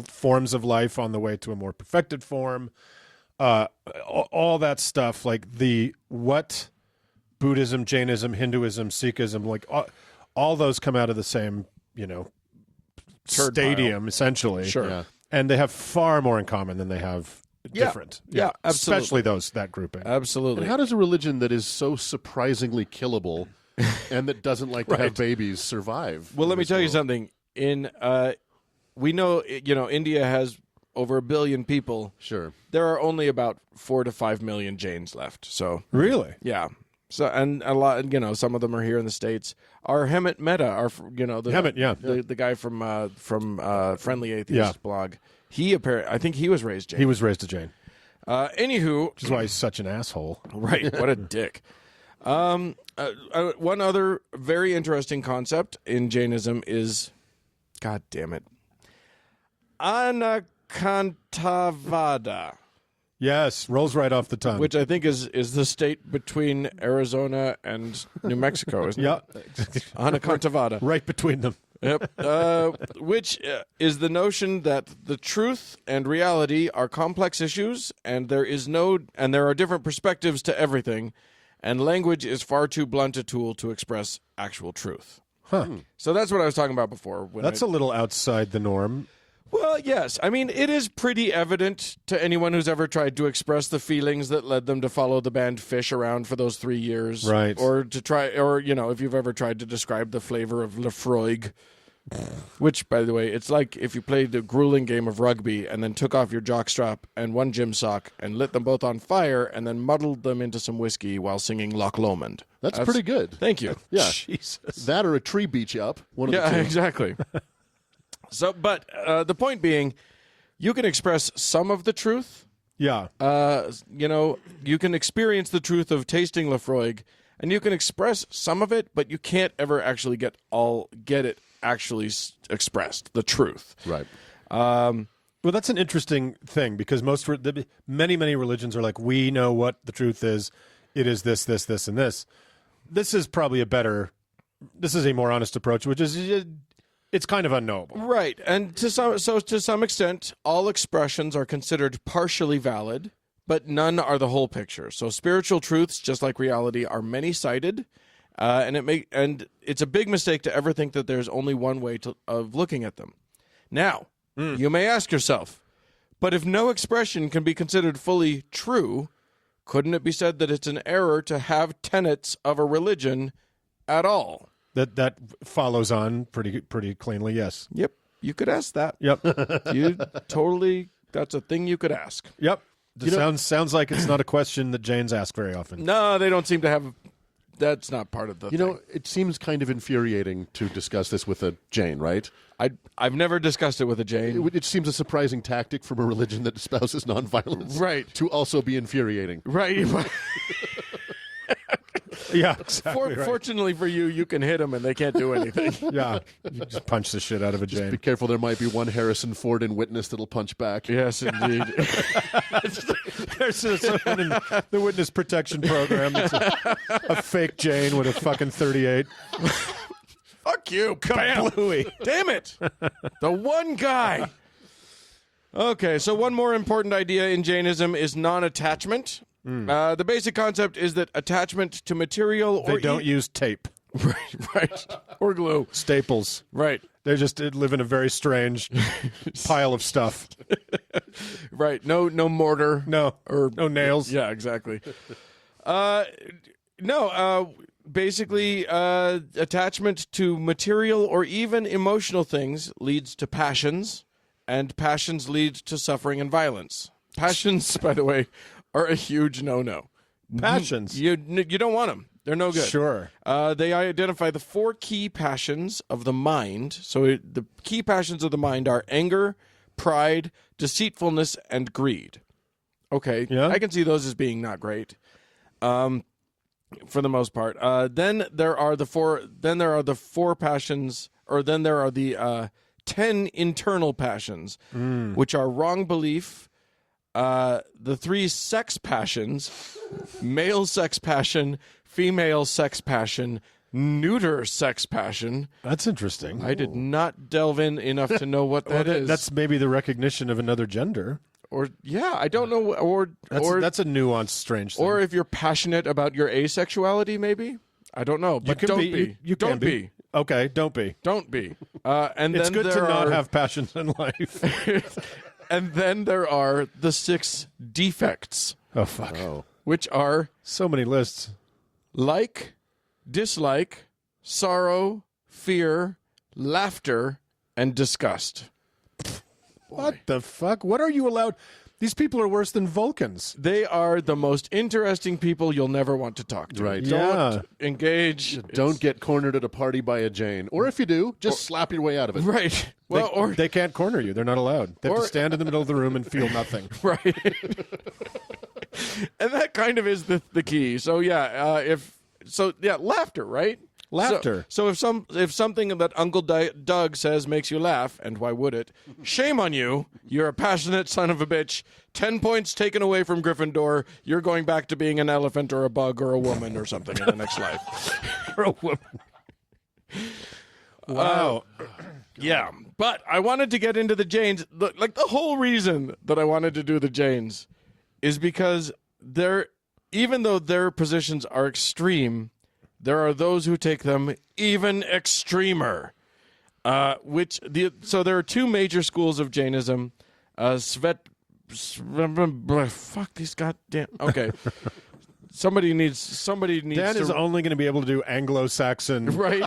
forms of life on the way to a more perfected form. All that stuff, like what Buddhism, Jainism, Hinduism, Sikhism, like all those come out of the same, stadium, essentially. Sure. Yeah. And they have far more in common than they have different. Yeah, absolutely. Especially that grouping. Absolutely. And how does a religion that is so surprisingly killable and that doesn't like to have babies survive? Well, let me tell you something. We know, India has over 1 billion people. Sure. There are only about 4 to 5 million Jains left. So Really? yeah. So and a lot, some of them are here in the States. Our Hemant Mehta, the guy from Friendly Atheist blog. I think he was raised Jain. He was raised a Jain. Anywho, Which is why he's such an asshole. right? What a dick. One other very interesting concept in Jainism is, God damn it, Anakantavada. Yes, rolls right off the tongue. which I think is the state between Arizona and New Mexico, isn't yeah, it? Anacontavada. right between them. Yep. Which is the notion that the truth and reality are complex issues, and there are different perspectives to everything, and language is far too blunt a tool to express actual truth. Huh. So that's what I was talking about before. That's a little outside the norm. Well, yes. I mean, it is pretty evident to anyone who's ever tried to express the feelings that led them to follow the band Fish around for those 3 years. Right. Or if you've ever tried to describe the flavor of Lefroy, which, by the way, it's like if you played a grueling game of rugby and then took off your jockstrap and one gym sock and lit them both on fire and then muddled them into some whiskey while singing Loch Lomond. That's pretty good. Thank you. Yeah. Jesus. That or a tree beat you up. One of the Yeah, two. exactly. So, but the point being, you can express some of the truth. Yeah. You can experience the truth of tasting Lefroy, and you can express some of it, but you can't ever actually get it actually expressed, the truth. Right. Well, that's an interesting thing because many religions are like, we know what the truth is. It is this, this, this, and this. This is probably this is a more honest approach, which is it's kind of unknowable. Right. And to some extent, all expressions are considered partially valid, but none are the whole picture. So spiritual truths, just like reality, are many-sided, and it's a big mistake to ever think that there's only one way of looking at them. Now, you may ask yourself, but if no expression can be considered fully true, couldn't it be said that it's an error to have tenets of a religion at all? That follows on pretty cleanly, yes. Yep, you could ask that. Yep. That's a thing you could ask. Yep. Sounds like it's not a question that Jains ask very often. No, they don't seem to have. That's not part of the thing. You know, it seems kind of infuriating to discuss this with a Jain, right? I've never discussed it with a Jain. It seems a surprising tactic from a religion that espouses nonviolence, Right. to also be infuriating. Right. Yeah, exactly. Right. Fortunately for you, you can hit them and they can't do anything. Yeah, you just punch the shit out of a Jain. Be careful, there might be one Harrison Ford in Witness that'll punch back. Yes, indeed. There's someone in the witness protection program that's a fake Jain with a fucking 38. Fuck you. Bam. Bluey. Damn it. The one guy. Okay, so one more important idea in Jainism is non-attachment. The basic concept is that attachment to material They don't use tape. Right. Or glue. Staples. Right. They just live in a very strange pile of stuff. Right. No mortar. No. Or no nails. Yeah, exactly. Basically, attachment to material or even emotional things leads to passions, and passions lead to suffering and violence. Passions, by the way, are a huge no-no. Passions. You don't want them. They're no good. Sure. They identify the 4 key passions of the mind. So the key passions of the mind are anger, pride, deceitfulness, and greed. Okay, yeah. I can see those as being not great, for the most part. Then there are the 4 passions, or then there are the 10 internal passions, which are wrong belief. The 3 sex passions: male sex passion, female sex passion, neuter sex passion. That's interesting. I did not delve in enough to know what that is. That's maybe the recognition of another gender. Or I don't know. That's a nuanced, strange thing. Or if you're passionate about your asexuality, maybe. I don't know. But don't be. You don't can be. Okay, don't be. Don't be. And It's then good to not have passions in life. And then there are the 6 defects. Oh, fuck. Which are So many lists. like, dislike, sorrow, fear, laughter, and disgust. What the fuck? What are you allowed? These people are worse than Vulcans. They are the most interesting people you'll never want to talk to. Right. Don't engage. Don't get cornered at a party by a Jain. Or if you do, just slap your way out of it. Right. Well, they can't corner you. They're not allowed. They have to stand in the middle of the room and feel nothing. Right. And that kind of is the key. So, laughter, right? Laughter. So if something that Uncle Doug says makes you laugh, and why would it? Shame on you. You're a passionate son of a bitch. 10 points taken away from Gryffindor. You're going back to being an elephant or a bug or a woman or something in the next life. Or a woman. Wow. Yeah, but I wanted to get into the Janes. Like the whole reason that I wanted to do the Janes is because even though their positions are extreme, there are those who take them even extremer. So there are two major schools of Jainism. Fuck these goddamn. Okay. Somebody needs. Dan is only going to be able to do Anglo-Saxon, right,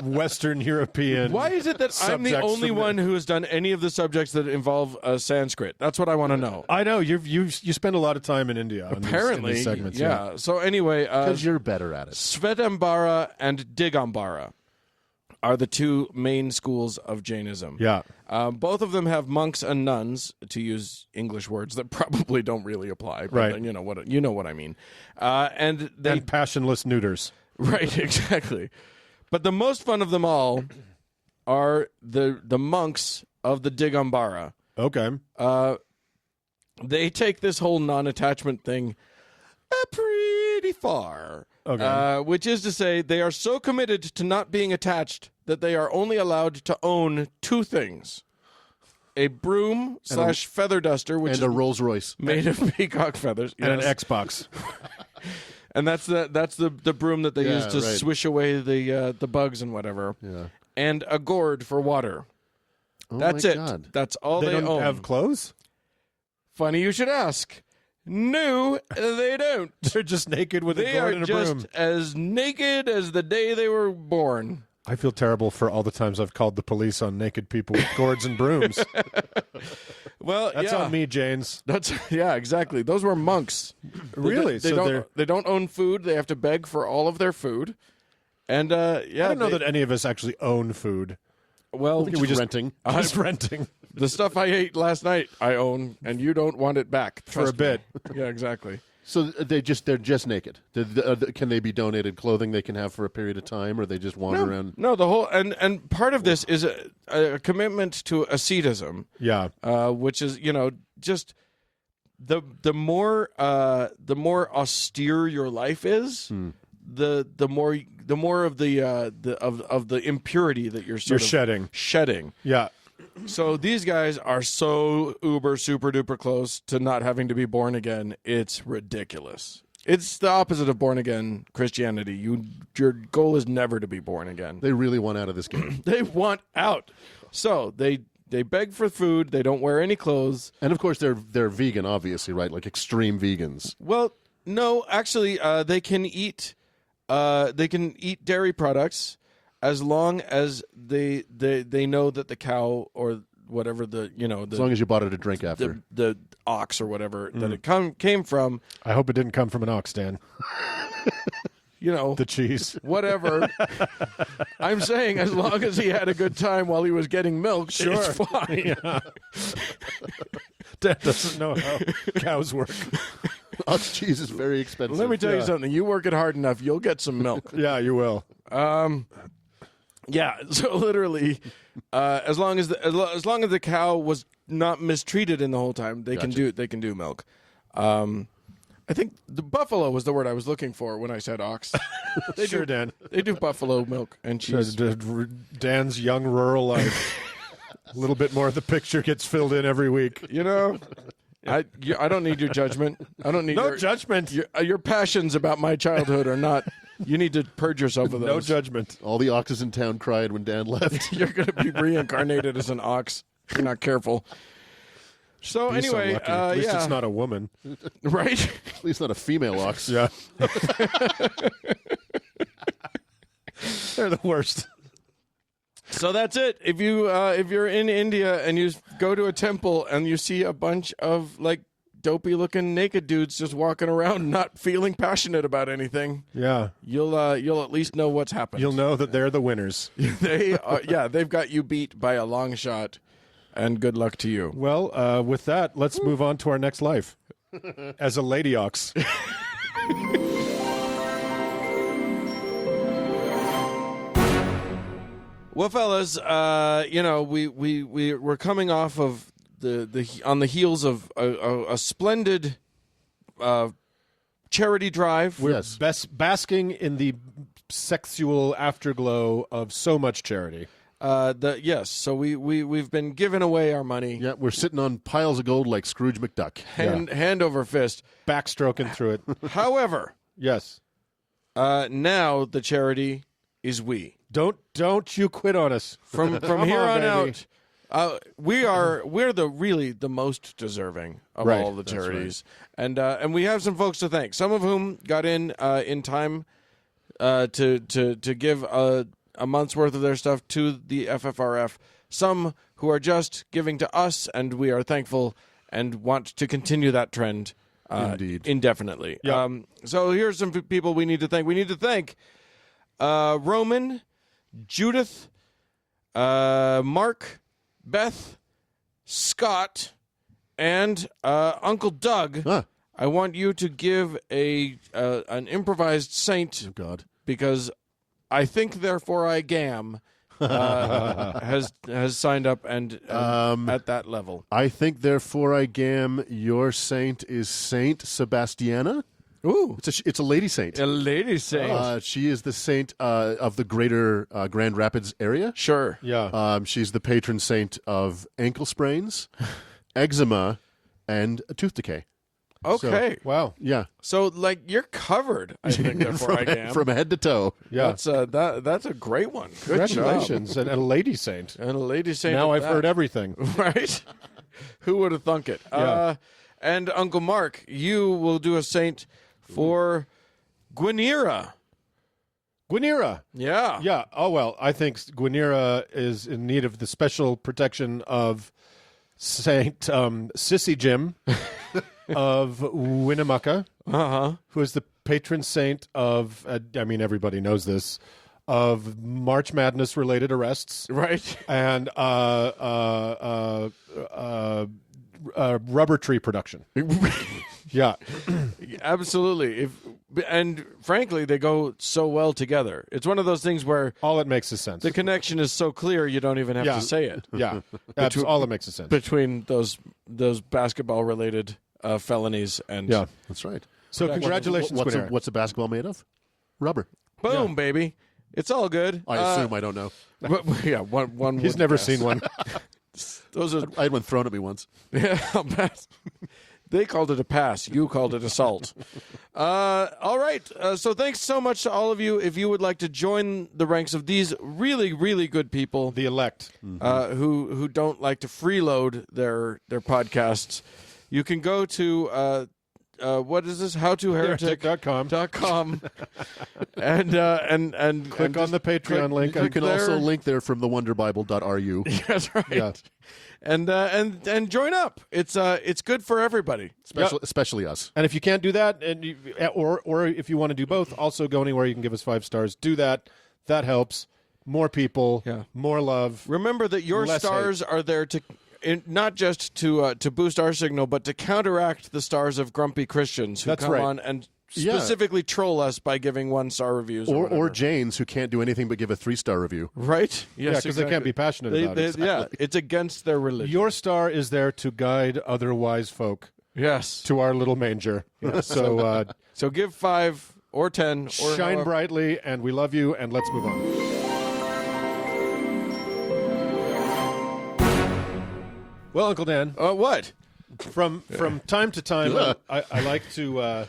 Western European. Why is it that I'm the only one who has done any of the subjects that involve Sanskrit? That's what I want to know. I know you spend a lot of time in India. Apparently, in these segments, yeah. So anyway, because you're better at it. Svetambara and Digambara are the two main schools of Jainism. Yeah. Both of them have monks and nuns, to use English words that probably don't really apply. But right. You know what I mean. And passionless neuters. Right, exactly. But the most fun of them all are the monks of the Digambara. Okay. They take this whole non-attachment thing pretty far. Okay. Which is to say, they are so committed to not being attached that they are only allowed to own two things: a broom / feather duster, which is a Rolls Royce made of peacock feathers, and an Xbox. And that's the broom that they use to swish away the bugs and whatever. Yeah. And a gourd for water. Oh That's my it. God. That's all they they don't own. have clothes? Funny you should ask. No, they don't. They're just naked with They a gourd are and a just broom. as naked as the day they were born. I feel terrible for all the times I've called the police on naked people with gourds and brooms. Well, That's on me, Janes. Yeah, exactly. Those were monks. Really? They don't own food. They have to beg for all of their food. And I don't know that any of us actually own food. Well, We're just renting. Just renting. The stuff I ate last night, I own, and you don't want it back For a bit. Yeah, exactly. So they're just naked. Can they be donated clothing they can have for a period of time, or they just wander around? No, the whole and part of this is a commitment to asceticism. Yeah. Which is just the more austere your life is, the more of the impurity that you're shedding. Yeah. So these guys are so uber super duper close to not having to be born again. It's ridiculous. It's the opposite of born again Christianity. Your goal is never to be born again. They really want out of this game. They want out. So they beg for food. They don't wear any clothes. And of course they're vegan, obviously, right? Like extreme vegans. Well, no, actually, they can eat dairy products as long as they know that the cow or whatever as long as you bought it a drink after the ox or whatever that it came from. I hope it didn't come from an ox, Dan. The cheese. Whatever. I'm saying as long as he had a good time while he was getting milk, it's fine. Yeah. Dan doesn't know how cows work. Ox cheese is very expensive. Let me tell you something. You work it hard enough, you'll get some milk. Yeah, you will. Yeah, so literally, as long as the cow was not mistreated in the whole time, they can do milk. I think the buffalo was the word I was looking for when I said ox. Dan. They do buffalo milk and cheese. Dan's young rural life. A little bit more of the picture gets filled in every week. I don't need your judgment. I don't need no judgment. Your passions about my childhood are not. You need to purge yourself of those. No judgment. All the oxes in town cried when Dan left. You're going to be reincarnated as an ox. If you're not careful. So anyway, at least it's not a woman, right? At least not a female ox. Yeah, they're the worst. So that's it. If you're in India and you go to a temple and you see a bunch of like dopey looking naked dudes just walking around not feeling passionate about anything, you'll at least know what's happened. You'll know that they're the winners. They've got you beat by a long shot, and good luck to you. Well, with that, let's move on to our next life as a lady ox. Well, fellas, we're coming off of on the heels of a splendid charity drive. We're basking in the sexual afterglow of so much charity. So we've been giving away our money. Yeah, we're sitting on piles of gold like Scrooge McDuck. Hand over fist. Backstroking through it. However, yes. Now the charity is we. Don't you quit on us. From here on out, we're the most deserving of all the charities, and we have some folks to thank. Some of whom got in time to give a month's worth of their stuff to the FFRF. Some who are just giving to us, and we are thankful and want to continue that trend indefinitely. Yep. So here's some people we need to thank. We need to thank Roman, Judith, Mark, Beth, Scott, and Uncle Doug. Huh. I want you to give an improvised saint. Oh, God. Because I think, therefore, I gam has signed up and at that level. I think, therefore, I gam. Your saint is Saint Sebastiana. Ooh, It's a lady saint. a lady saint. She is the saint of the greater Grand Rapids area. Sure. Yeah. She's the patron saint of ankle sprains, eczema, and a tooth decay. Okay. Wow. Yeah. So, you're covered, I think, therefore I gam. From head to toe. Yeah. That's a great one. Good Congratulations. And a lady saint. job. And a lady saint. Now at I've that. heard everything. Right? Who would have thunk it? Yeah. And Uncle Mark, you will do a saint for Gwenera. Gwenera. Yeah. Yeah. Oh, well, I think Gwenera is in need of the special protection of Saint Sissy Jim of Winnemucca, who is the patron saint of, everybody knows this, of March Madness-related arrests. Right. And rubber tree production. Yeah. Absolutely. And frankly, they go so well together. It's one of those things where All it makes is sense. the connection is so clear you don't even have to say it. Yeah. That's all it makes is sense. Between those basketball-related felonies and Yeah. That's right. So congratulations, Gwenera. What's a basketball made of? Rubber. boom, baby. It's all good. I assume. I don't know. Yeah, one. He's would never guess. seen one. Those are. I had one thrown at me once. Yeah, I'll bet. They called it a pass. You called it assault. All right. So thanks so much to all of you. If you would like to join the ranks of these really, really good people, The elect. who don't like to freeload their podcasts, you can go to what is this? HowToHeretic.com and Click on the Patreon link. You can there. also link there from thewonderbible.ru. That's right. Yeah. And join up. It's good for everybody. Especially us. And if you can't do that, or if you want to do both, also go anywhere you can give us 5 stars. Do that. That helps. More people. Yeah. More love. Remember that your Less stars are there to not just to boost our signal, but to counteract the stars of grumpy Christians who That's come right. on and specifically troll us by giving 1-star reviews. Or Janes, who can't do anything but give a 3-star review. right? Yeah, Yes, because they can't be passionate about it. Yeah, it's against their religion. Your star is there to guide other wise folk yes. to our little manger. So So give 5 or 10 or shine however- brightly, and we love you, and let's move on. Well, Uncle Dan, What? from time to time, I like to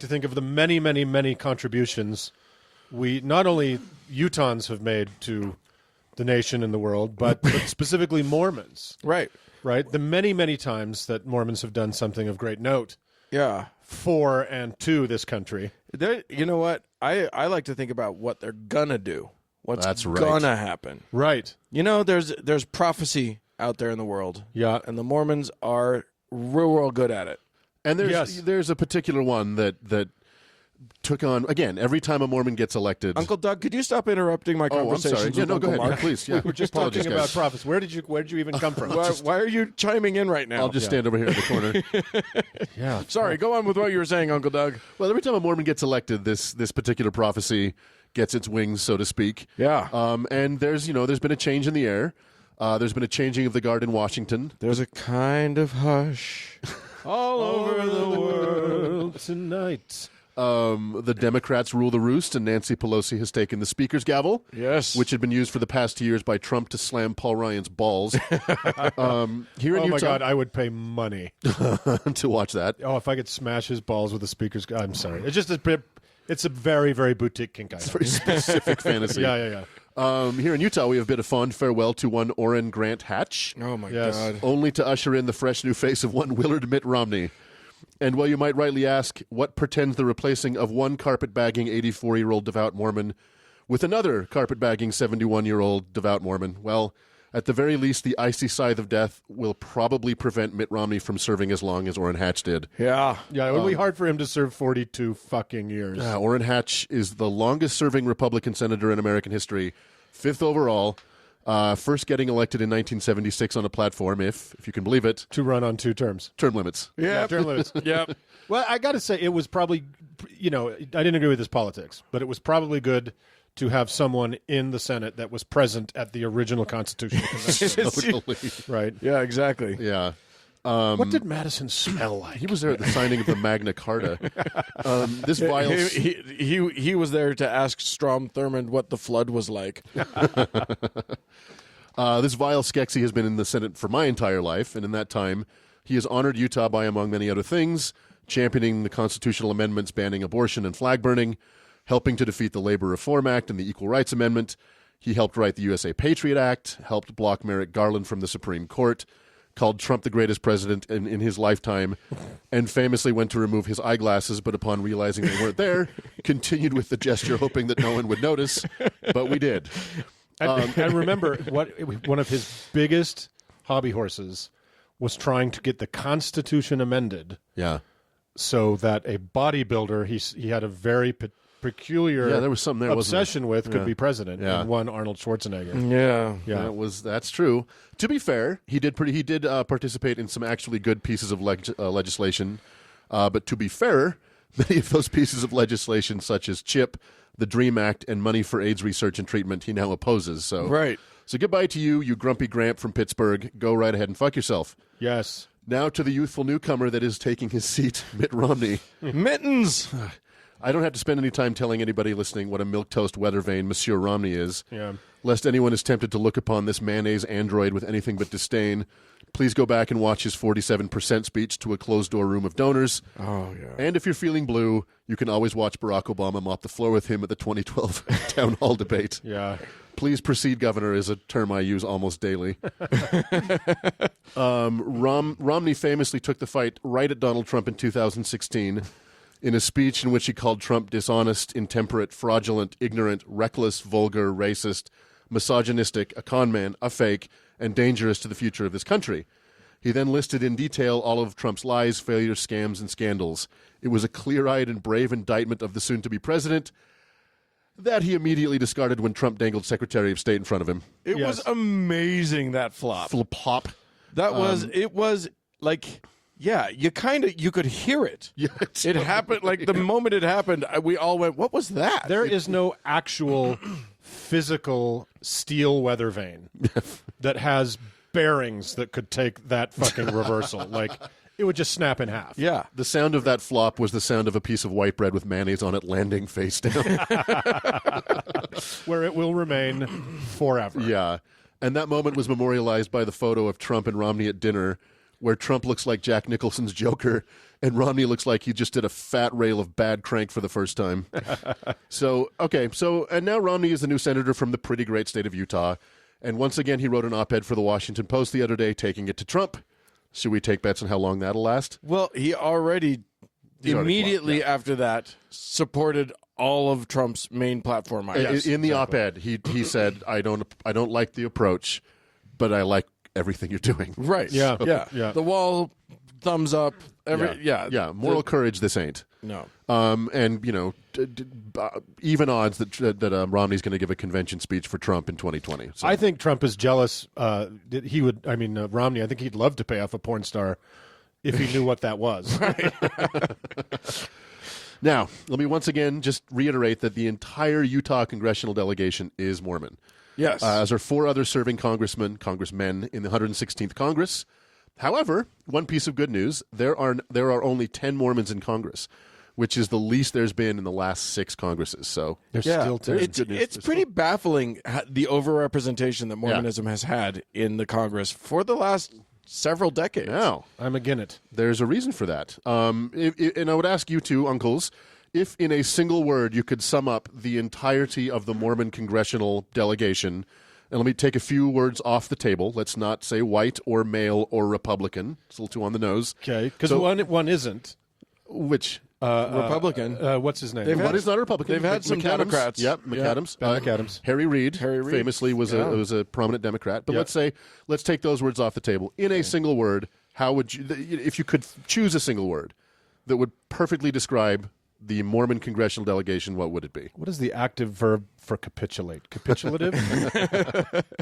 think of the many, many, many contributions we not only Utahns have made to the nation and the world, but specifically Mormons. Right. Right, the many, many times that Mormons have done something of great note Yeah. for and to this country. You know what? I like to think about what they're gonna do. What's That's right. gonna happen? Right. You know, there's prophecy out there in the world. Yeah. And the Mormons are real good at it. And Yes. there's a particular one that took on, again, every time a Mormon gets elected. Uncle Doug, could you stop interrupting my Oh, I'm conversations sorry. Yeah, with no, go Uncle ahead. Mark? Yeah, please. Yeah. We're just Apologies, talking about guys. prophets. Where did you even come from? Why are you chiming in right now? I'll just stand over here in the corner. Yeah. Sorry, go on with what you were saying, Uncle Doug. Well, every time a Mormon gets elected, this particular prophecy gets its wings, so to speak. Yeah. And there's been a change in the air. There's been a changing of the guard in Washington. There's a kind of hush all over the world tonight. The Democrats rule the roost, and Nancy Pelosi has taken the speaker's gavel. Yes. Which had been used for the past 2 years by Trump to slam Paul Ryan's balls. Here in Utah, my God, I would pay money to watch that. Oh, if I could smash his balls with the speaker's... I'm sorry. It's just it's a very, very boutique kink item. It's a very specific fantasy. Yeah. Here in Utah, we have bid a fond farewell to one Orrin Grant Hatch. Oh, my Yes. God. Only to usher in the fresh new face of one Willard Mitt Romney. And while you might rightly ask, what pretends the replacing of one carpetbagging 84-year-old devout Mormon with another carpetbagging 71-year-old devout Mormon? Well, at the very least, the icy scythe of death will probably prevent Mitt Romney from serving as long as Orrin Hatch did. Yeah. Yeah, it would be hard for him to serve 42 fucking years. Orrin Hatch is the longest-serving Republican senator in American history, 5th overall, first getting elected in 1976 on a platform, if you can believe it. To run on 2 terms. Term limits. Yeah, term limits. Yep. Well, I got to say, it was probably, I didn't agree with his politics, but it was probably good to have someone in the Senate that was present at the original Constitutional Convention. Totally. Right? Yeah, exactly. Yeah. What did Madison smell like? He was there at the signing of the Magna Carta. This vile... He was there to ask Strom Thurmond what the flood was like. This vile Skeksis has been in the Senate for my entire life, and in that time, he has honored Utah by, among many other things, championing the constitutional amendments banning abortion and flag burning, helping to defeat the Labor Reform Act and the Equal Rights Amendment. He helped write the USA Patriot Act, helped block Merrick Garland from the Supreme Court, called Trump the greatest president in his lifetime, and famously went to remove his eyeglasses, but upon realizing they weren't there, continued with the gesture, hoping that no one would notice, but we did. And remember, one of his biggest hobby horses was trying to get the Constitution amended. Yeah. So that a bodybuilder he had a very peculiar there was something there, obsession with could be president. Yeah. And one Arnold Schwarzenegger. Yeah. That's true. To be fair, he did participate in some actually good pieces of legislation. But to be fair, many of those pieces of legislation, such as CHIP, the DREAM Act, and money for AIDS research and treatment, he now opposes. So right. So goodbye to you grumpy Gramp from Pittsburgh. Go right ahead and fuck yourself. Yes. Now to the youthful newcomer that is taking his seat, Mitt Romney. Mittens. I don't have to spend any time telling anybody listening what a milquetoast weather vane Monsieur Romney is. Yeah. Lest anyone is tempted to look upon this mayonnaise android with anything but disdain, please go back and watch his 47% speech to a closed-door room of donors. Oh, yeah. And if you're feeling blue, you can always watch Barack Obama mop the floor with him at the 2012 town hall debate. Yeah. Please proceed, Governor, is a term I use almost daily. Romney famously took the fight right at Donald Trump in 2016 in a speech in which he called Trump dishonest, intemperate, fraudulent, ignorant, reckless, vulgar, racist, misogynistic, a con man, a fake, and dangerous to the future of this country. He then listed in detail all of Trump's lies, failures, scams, and scandals. It was a clear-eyed and brave indictment of the soon-to-be president that he immediately discarded when Trump dangled Secretary of State in front of him. It was amazing, that flop. Flop. That was, it was like, yeah, you could hear it. Yeah, it happened, like the moment it happened, we all went, what was that? There is no actual physical steel weather vane that has bearings that could take that fucking reversal. Like, it would just snap in half. Yeah. The sound of that flop was the sound of a piece of white bread with mayonnaise on it landing face down. Where it will remain forever. Yeah. And that moment was memorialized by the photo of Trump and Romney at dinner, where Trump looks like Jack Nicholson's Joker, and Romney looks like he just did a fat rail of bad crank for the first time. And now Romney is the new senator from the pretty great state of Utah. And once again, he wrote an op-ed for the Washington Post the other day, taking it to Trump. Should we take bets on how long that'll last? Well, he already immediately after that supported all of Trump's main platform items. In the op-ed, he said, "I don't like the approach, but I like everything you're doing." Right? Yeah. Yeah. The wall, thumbs up. Moral courage. This ain't. No. And even odds that Romney's going to give a convention speech for Trump in 2020. So. I think Trump is jealous. He would. I mean, Romney. I think he'd love to pay off a porn star if he knew what that was. Now, let me once again just reiterate that the entire Utah congressional delegation is Mormon. Yes. As are 4 other serving congressmen in the 116th Congress. However, one piece of good news, there are only 10 Mormons in Congress, which is the least there's been in the last 6 Congresses. So There's still 10. It's pretty baffling the overrepresentation that Mormonism has had in the Congress for the last several decades. Now, I'm again it. there's a reason for that. And I would ask you two, uncles, if in a single word you could sum up the entirety of the Mormon congressional delegation, and let me take a few words off the table. Let's not say white or male or Republican. It's a little too on the nose. Okay, because So- one isn't. Which? Republican. What's his name? One is not a Republican. they've had some McAdams. Democrats. Yep, McAdams. Ben McAdams. Harry Reid Harry Reid. famously was a prominent Democrat. But let's take those words off the table. In a single word, how would you, if you could choose a single word that would perfectly describe the Mormon congressional delegation, what would it be? What is the active verb for capitulate? Capitulative?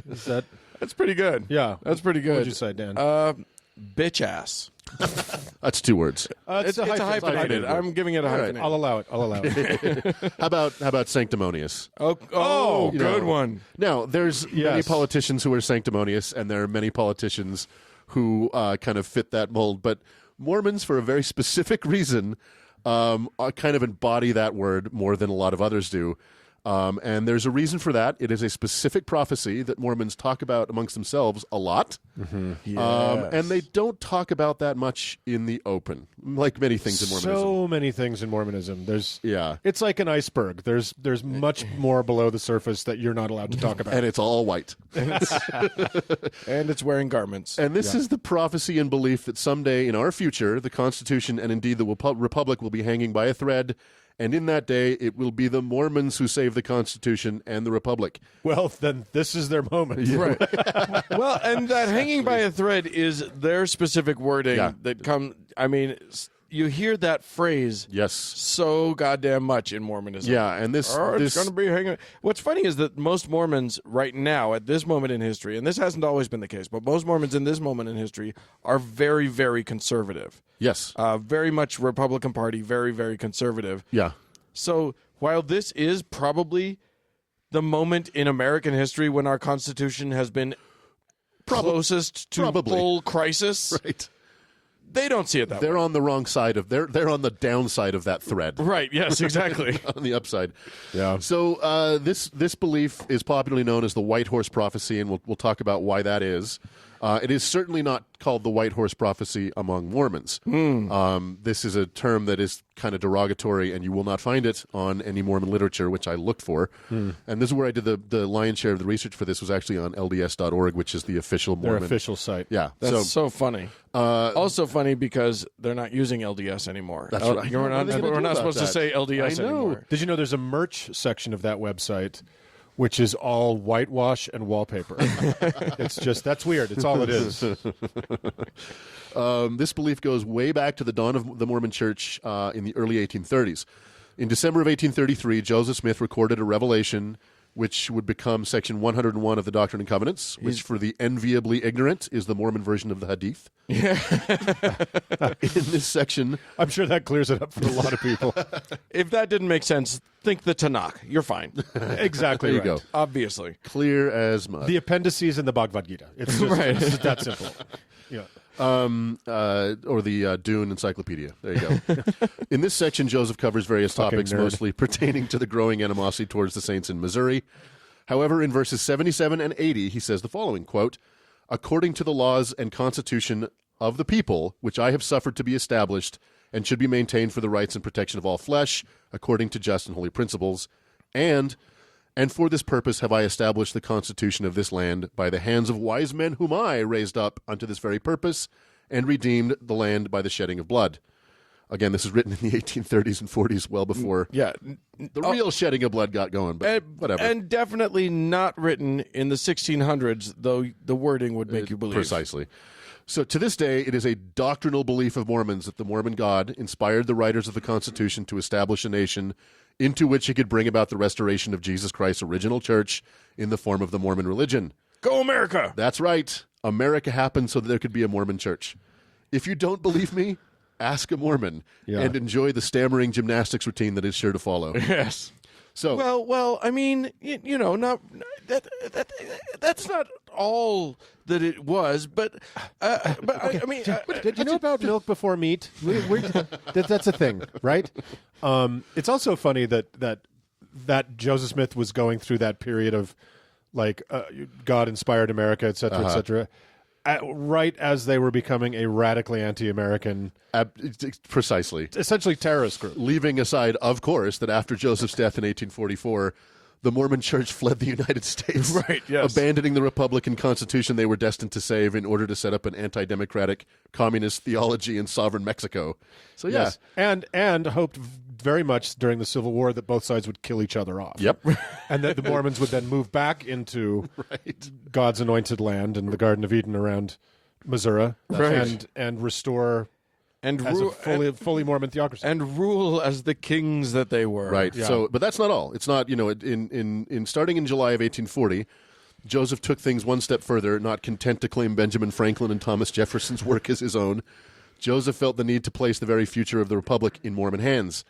Is that? That's pretty good. Yeah. That's pretty good. What would you say, Dan? Bitch ass. That's 2 words. It's a hyphenated. I'm giving it a hyphenated. I'll allow it. How about sanctimonious? Oh, good one. Now, there's many Yes. politicians who are sanctimonious, and there are many politicians who kind of fit that mold. But Mormons, for a very specific reason, kind of embody that word more than a lot of others do. And there's a reason for that. It is a specific prophecy that Mormons talk about amongst themselves a lot. Yes. And they don't talk about that much in the open, like many things in Mormonism. So many things in Mormonism. Yeah. It's like an iceberg. There's much more below the surface that you're not allowed to talk about. And it's all white. And it's wearing garments. And this is the prophecy and belief that someday in our future, the Constitution and indeed the Republic will be hanging by a thread. And in that day, it will be the Mormons who save the Constitution and the Republic. Well, then this is their moment. Right. Well, and that hanging by a thread is their specific wording that come. I mean, you hear that phrase Yes. so goddamn much in Mormonism. Yeah, and It's going to be hanging. What's funny is that most Mormons right now, at this moment in history, and this hasn't always been the case, but most Mormons in this moment in history are very, very conservative. Yes. Very much Republican Party, very, very conservative. Yeah. So while this is probably the moment in American history when our Constitution has been closest to full crisis, Right. they don't see it that way. They're on the wrong side of they're on the downside of that thread. Right, yes, exactly. On the upside. Yeah. So this belief is popularly known as the White Horse Prophecy, and we'll talk about why that is. It is certainly not called the White Horse Prophecy among Mormons. This is a term that is kind of derogatory, and you will not find it on any Mormon literature, which I looked for. And this is where I did the lion's share of the research for this was actually on LDS.org, which is the official Their Mormon. official site. Yeah. That's so funny. Also funny because they're not using LDS anymore. That's right. We're What are they gonna we're do not about supposed to that? say LDS I know. anymore. Did you know there's a merch section of that website which is all whitewash and wallpaper? It's just, that's weird. It's all it is. This belief goes way back to the dawn of the Mormon Church in the early 1830s. In December of 1833, Joseph Smith recorded a revelation which would become Section 101 of the Doctrine and Covenants, which for the enviably ignorant is the Mormon version of the Hadith. In this section... I'm sure that clears it up for a lot of people. If that didn't make sense, think the Tanakh. You're fine. Exactly There you right. go. Obviously. Clear as mud. The appendices in the Bhagavad Gita. It's just, Right. it's just that simple. Yeah. Or the Dune Encyclopedia. There you go. In this section, Joseph covers various topics, nerd. mostly pertaining to the growing animosity towards the saints in Missouri. However, in verses 77 and 80, he says the following, quote, "According to the laws and constitution of the people, which I have suffered to be established, and should be maintained for the rights and protection of all flesh, according to just and holy principles, and for this purpose have I established the constitution of this land by the hands of wise men whom I raised up unto this very purpose, and redeemed the land by the shedding of blood." Again, this is written in the 1830s and 40s, well before Yeah. the real shedding of blood got going, but whatever. And definitely not written in the 1600s, though the wording would make you believe. Precisely. So to this day, it is a doctrinal belief of Mormons that the Mormon God inspired the writers of the Constitution to establish a nation into which he could bring about the restoration of Jesus Christ's original church in the form of the Mormon religion. Go America! That's right. America happened so that there could be a Mormon church. If you don't believe me, ask a Mormon, Yeah. and enjoy the stammering gymnastics routine that is sure to follow. Yes. So, Well. I mean, not that's not all that it was, but I mean, Did you know about milk before meat? That's a thing, right? It's also funny that Joseph Smith was going through that period of like God-inspired America, et cetera, et cetera, right as they were becoming a radically anti-American, precisely. essentially terrorist group. Leaving aside, of course, that after Joseph's death in 1844, the Mormon Church fled the United States, Right, yes. abandoning the Republican Constitution they were destined to save in order to set up an anti-democratic communist theology in sovereign Mexico. So, yeah. Yes, and hoped very much during the Civil War that both sides would kill each other off. Yep. And that the Mormons would then move back into God's anointed land and the Garden of Eden around Missouri, Right. and restore and as a fully Mormon theocracy. and rule as the kings that they were. Right. Yeah. So, but that's not all. It's not, in starting in July of 1840, Joseph took things one step further, not content to claim Benjamin Franklin and Thomas Jefferson's work as his own. Joseph felt the need to place the very future of the Republic in Mormon hands.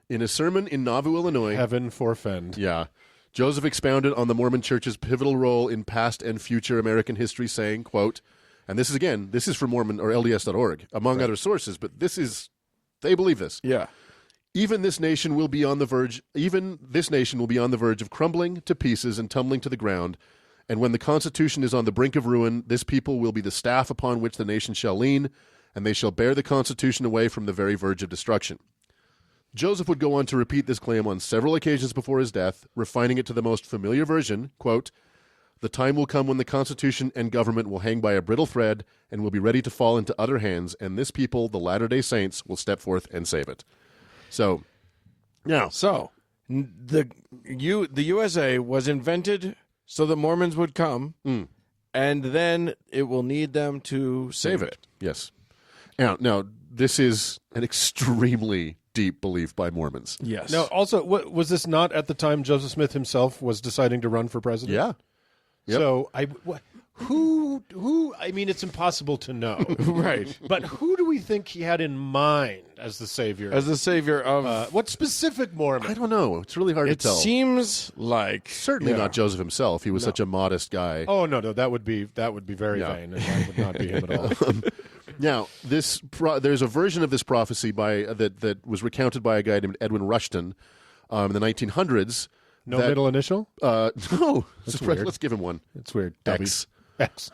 In a sermon in Nauvoo, Illinois, Heaven forfend. yeah, Joseph expounded on the Mormon Church's pivotal role in past and future American history, saying, quote, and this is from Mormon or LDS.org, among other sources, but they believe this. Yeah. Even this nation will be on the verge of crumbling to pieces and tumbling to the ground. And when the Constitution is on the brink of ruin, this people will be the staff upon which the nation shall lean, and they shall bear the Constitution away from the very verge of destruction. Joseph would go on to repeat this claim on several occasions before his death, refining it to the most familiar version, quote, the time will come when the Constitution and government will hang by a brittle thread and will be ready to fall into other hands, and this people, the Latter-day Saints, will step forth and save it. So, now, The USA was invented so the Mormons would come, and then it will need them to save it. yes. Now, this is an extremely deep belief by Mormons. Yes. Now, also, was this not at the time Joseph Smith himself was deciding to run for president? Yeah. Yep. So who? I mean, it's impossible to know, Right. But who do we think he had in mind as the savior? As the savior of... What specific Mormon? I don't know. It's really hard it to tell. seems like... Certainly not Joseph himself. He was such a modest guy. Oh no, that would be very vain, and that would not be him at all. Now, there's a version of this prophecy that was recounted by a guy named Edwin Rushton in the 1900s. No middle initial? No. weird. Let's give him one. It's weird. X. X.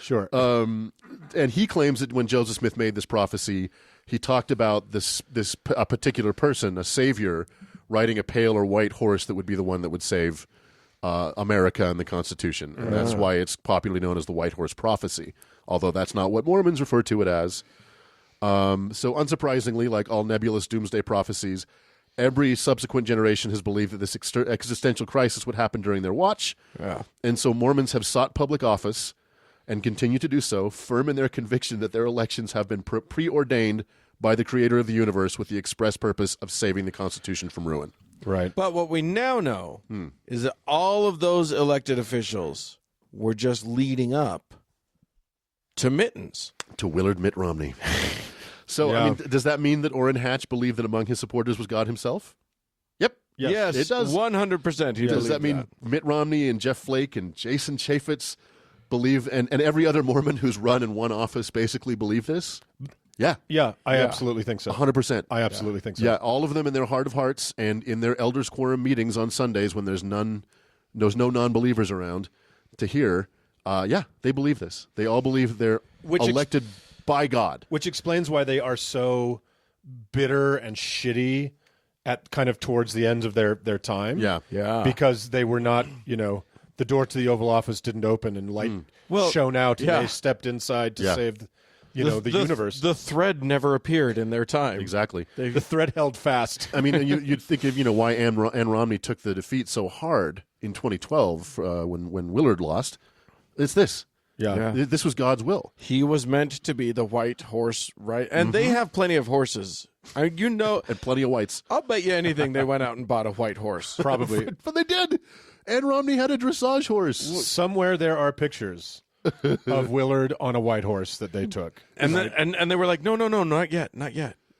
Sure. And he claims that when Joseph Smith made this prophecy, he talked about a particular person, a savior, riding a pale or white horse that would be the one that would save America and the Constitution. And that's why it's popularly known as the White Horse Prophecy, although that's not what Mormons refer to it as. So unsurprisingly, like all nebulous doomsday prophecies, every subsequent generation has believed that this existential crisis would happen during their watch. Yeah. And so Mormons have sought public office and continue to do so, firm in their conviction that their elections have been preordained by the creator of the universe with the express purpose of saving the Constitution from ruin. right. But what we now know is that all of those elected officials were just leading up to Mittens. To Willard Mitt Romney. So, Yeah. I mean, does that mean that Orrin Hatch believed that among his supporters was God himself? Yep. Yes, it does. 100%. He Does that mean Mitt Romney and Jeff Flake and Jason Chaffetz believe, and every other Mormon who's run in one office basically believe this? Yeah. Yeah, I absolutely think so. 100%. I absolutely think so. Yeah, all of them in their heart of hearts and in their elders' quorum meetings on Sundays when there's no non-believers around to hear, they believe this. They all believe they're elected by God. Which explains why they are so bitter and shitty at kind of towards the end of their time. Yeah. Yeah. Because they were not, the door to the Oval Office didn't open and light shone out and yeah. they stepped inside to save, the universe. The thread never appeared in their time. Exactly. The thread held fast. I mean, you'd think of why Ann Romney took the defeat so hard in 2012 when Willard lost. It's this. Yeah. This was God's will. He was meant to be the white horse, right? And they have plenty of horses. And plenty of whites. I'll bet you anything they went out and bought a white horse. Probably. But they did. Ann Romney had a dressage horse. Somewhere there are pictures of Willard on a white horse that they took. And then, and they were like, no, not yet.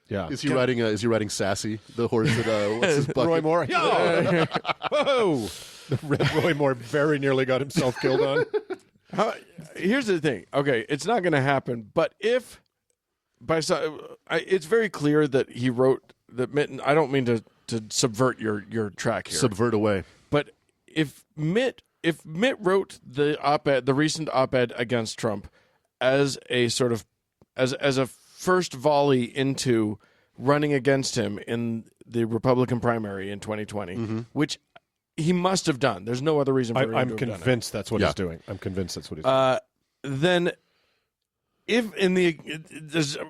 Yeah. Is he riding Sassy, the horse that what's his bucket? Roy Moore? Yo! Whoa! The red Roy Moore very nearly got himself killed on. Here's the thing. Okay, it's not going to happen, but if it's very clear that he wrote that Mitt. I don't mean to subvert your track here. Subvert away. But if Mitt wrote the recent op-ed against Trump as a sort of as a first volley into running against him in the Republican primary in 2020, which he must have done. There's no other reason for him to have done it. I'm convinced that's what he's doing. I'm convinced that's what he's doing. Then, if in the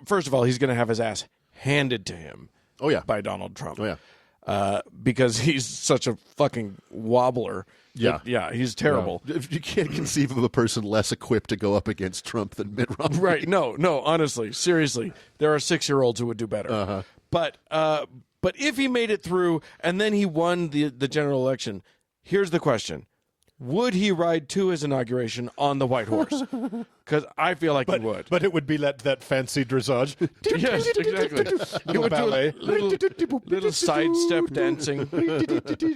first of all, he's going to have his ass handed to him. Oh yeah, by Donald Trump. Oh yeah, because he's such a fucking wobbler. Yeah, he's terrible. Yeah. You can't conceive of a person less equipped to go up against Trump than Mitt Romney. Right? No. Honestly, seriously, there are 6-year-olds who would do better. Uh-huh. But if he made it through and then he won the general election, here's the question: would he ride to his inauguration on the white horse? Because I feel like he would. But it would be that fancy dressage. Yes, exactly. He would ballet. do little sidestep dancing.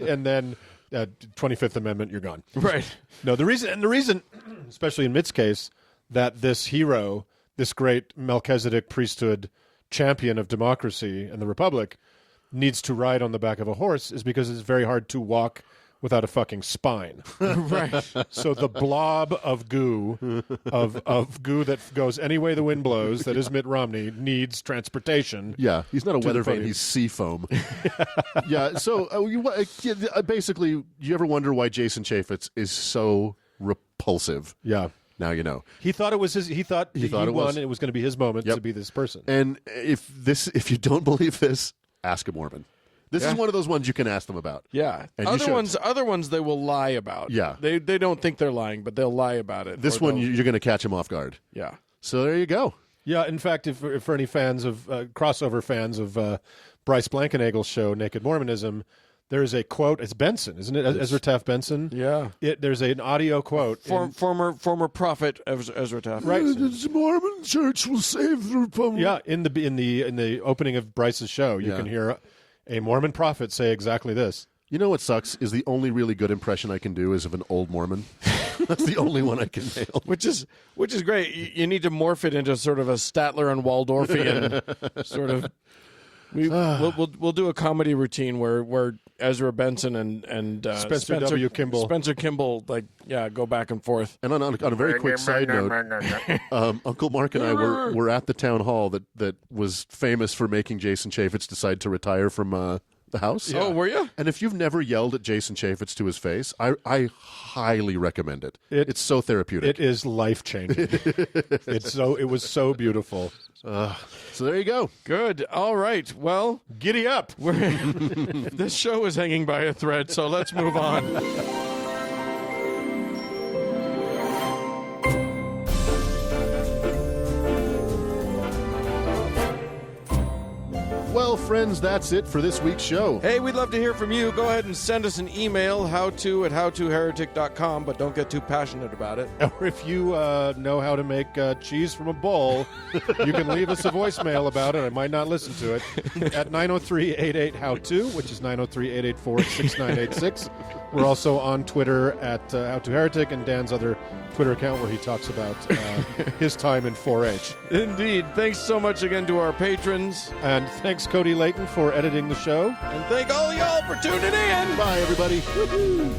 And then 25th Amendment, you're gone. Right. No, the reason, especially in Mitt's case, that this hero, this great Melchizedek priesthood champion of democracy and the Republic, needs to ride on the back of a horse is because it's very hard to walk without a fucking spine. Right. So the blob of goo, of goo that goes any way the wind blows, that is Mitt Romney, needs transportation. Yeah, he's not a weather vane, podium. he's sea foam. Yeah, so basically, you ever wonder why Jason Chaffetz is so repulsive? Yeah. Now you know. He thought it was his. He thought he thought it won, was. and it was going to be his moment to be this person. And if you don't believe this, ask a Mormon. This is one of those ones you can ask them about. Yeah. And other ones they will lie about. Yeah. They don't think they're lying, but they'll lie about it. This one, you're going to catch him off guard. Yeah. So there you go. Yeah, in fact, if for any fans of crossover fans of Bryce Blankenagle's show Naked Mormonism, there is a quote. It's Benson, isn't it? Ezra Taft Benson. Yeah. There's an audio quote. Former prophet Ezra Taft. Right. The Mormon Church will save the Republic. Yeah, in the opening of Bryce's show, you can hear a Mormon prophet say exactly this. You know what sucks is the only really good impression I can do is of an old Mormon. That's the only one I can nail. Which is great. You need to morph it into sort of a Statler and Waldorfian sort of. We'll do a comedy routine where Ezra Benson and Spencer W. Kimball go back and forth. And on a very quick side note, Uncle Mark and I were at the town hall that was famous for making Jason Chaffetz decide to retire from the house. Yeah. Oh, were you? And if you've never yelled at Jason Chaffetz to his face, I highly recommend it. It's so therapeutic. It is life changing. It was so beautiful. So there you go. Good. All right. Well, giddy up. This show is hanging by a thread, so let's move on. Well, friends, that's it for this week's show. Hey, we'd love to hear from you. Go ahead and send us an email, howto@howtoheretic.com, but don't get too passionate about it. Or if you know how to make cheese from a bowl, you can leave us a voicemail about it. I might not listen to it. At 903-88-HOW-TO, which is 903-884-6986. We're also on Twitter at HowToHeretic and Dan's other Twitter account where he talks about his time in 4-H. Indeed. Thanks so much again to our patrons. And thanks, Cody Layton, for editing the show. And thank all y'all for tuning in. Bye, everybody. Woo-hoo.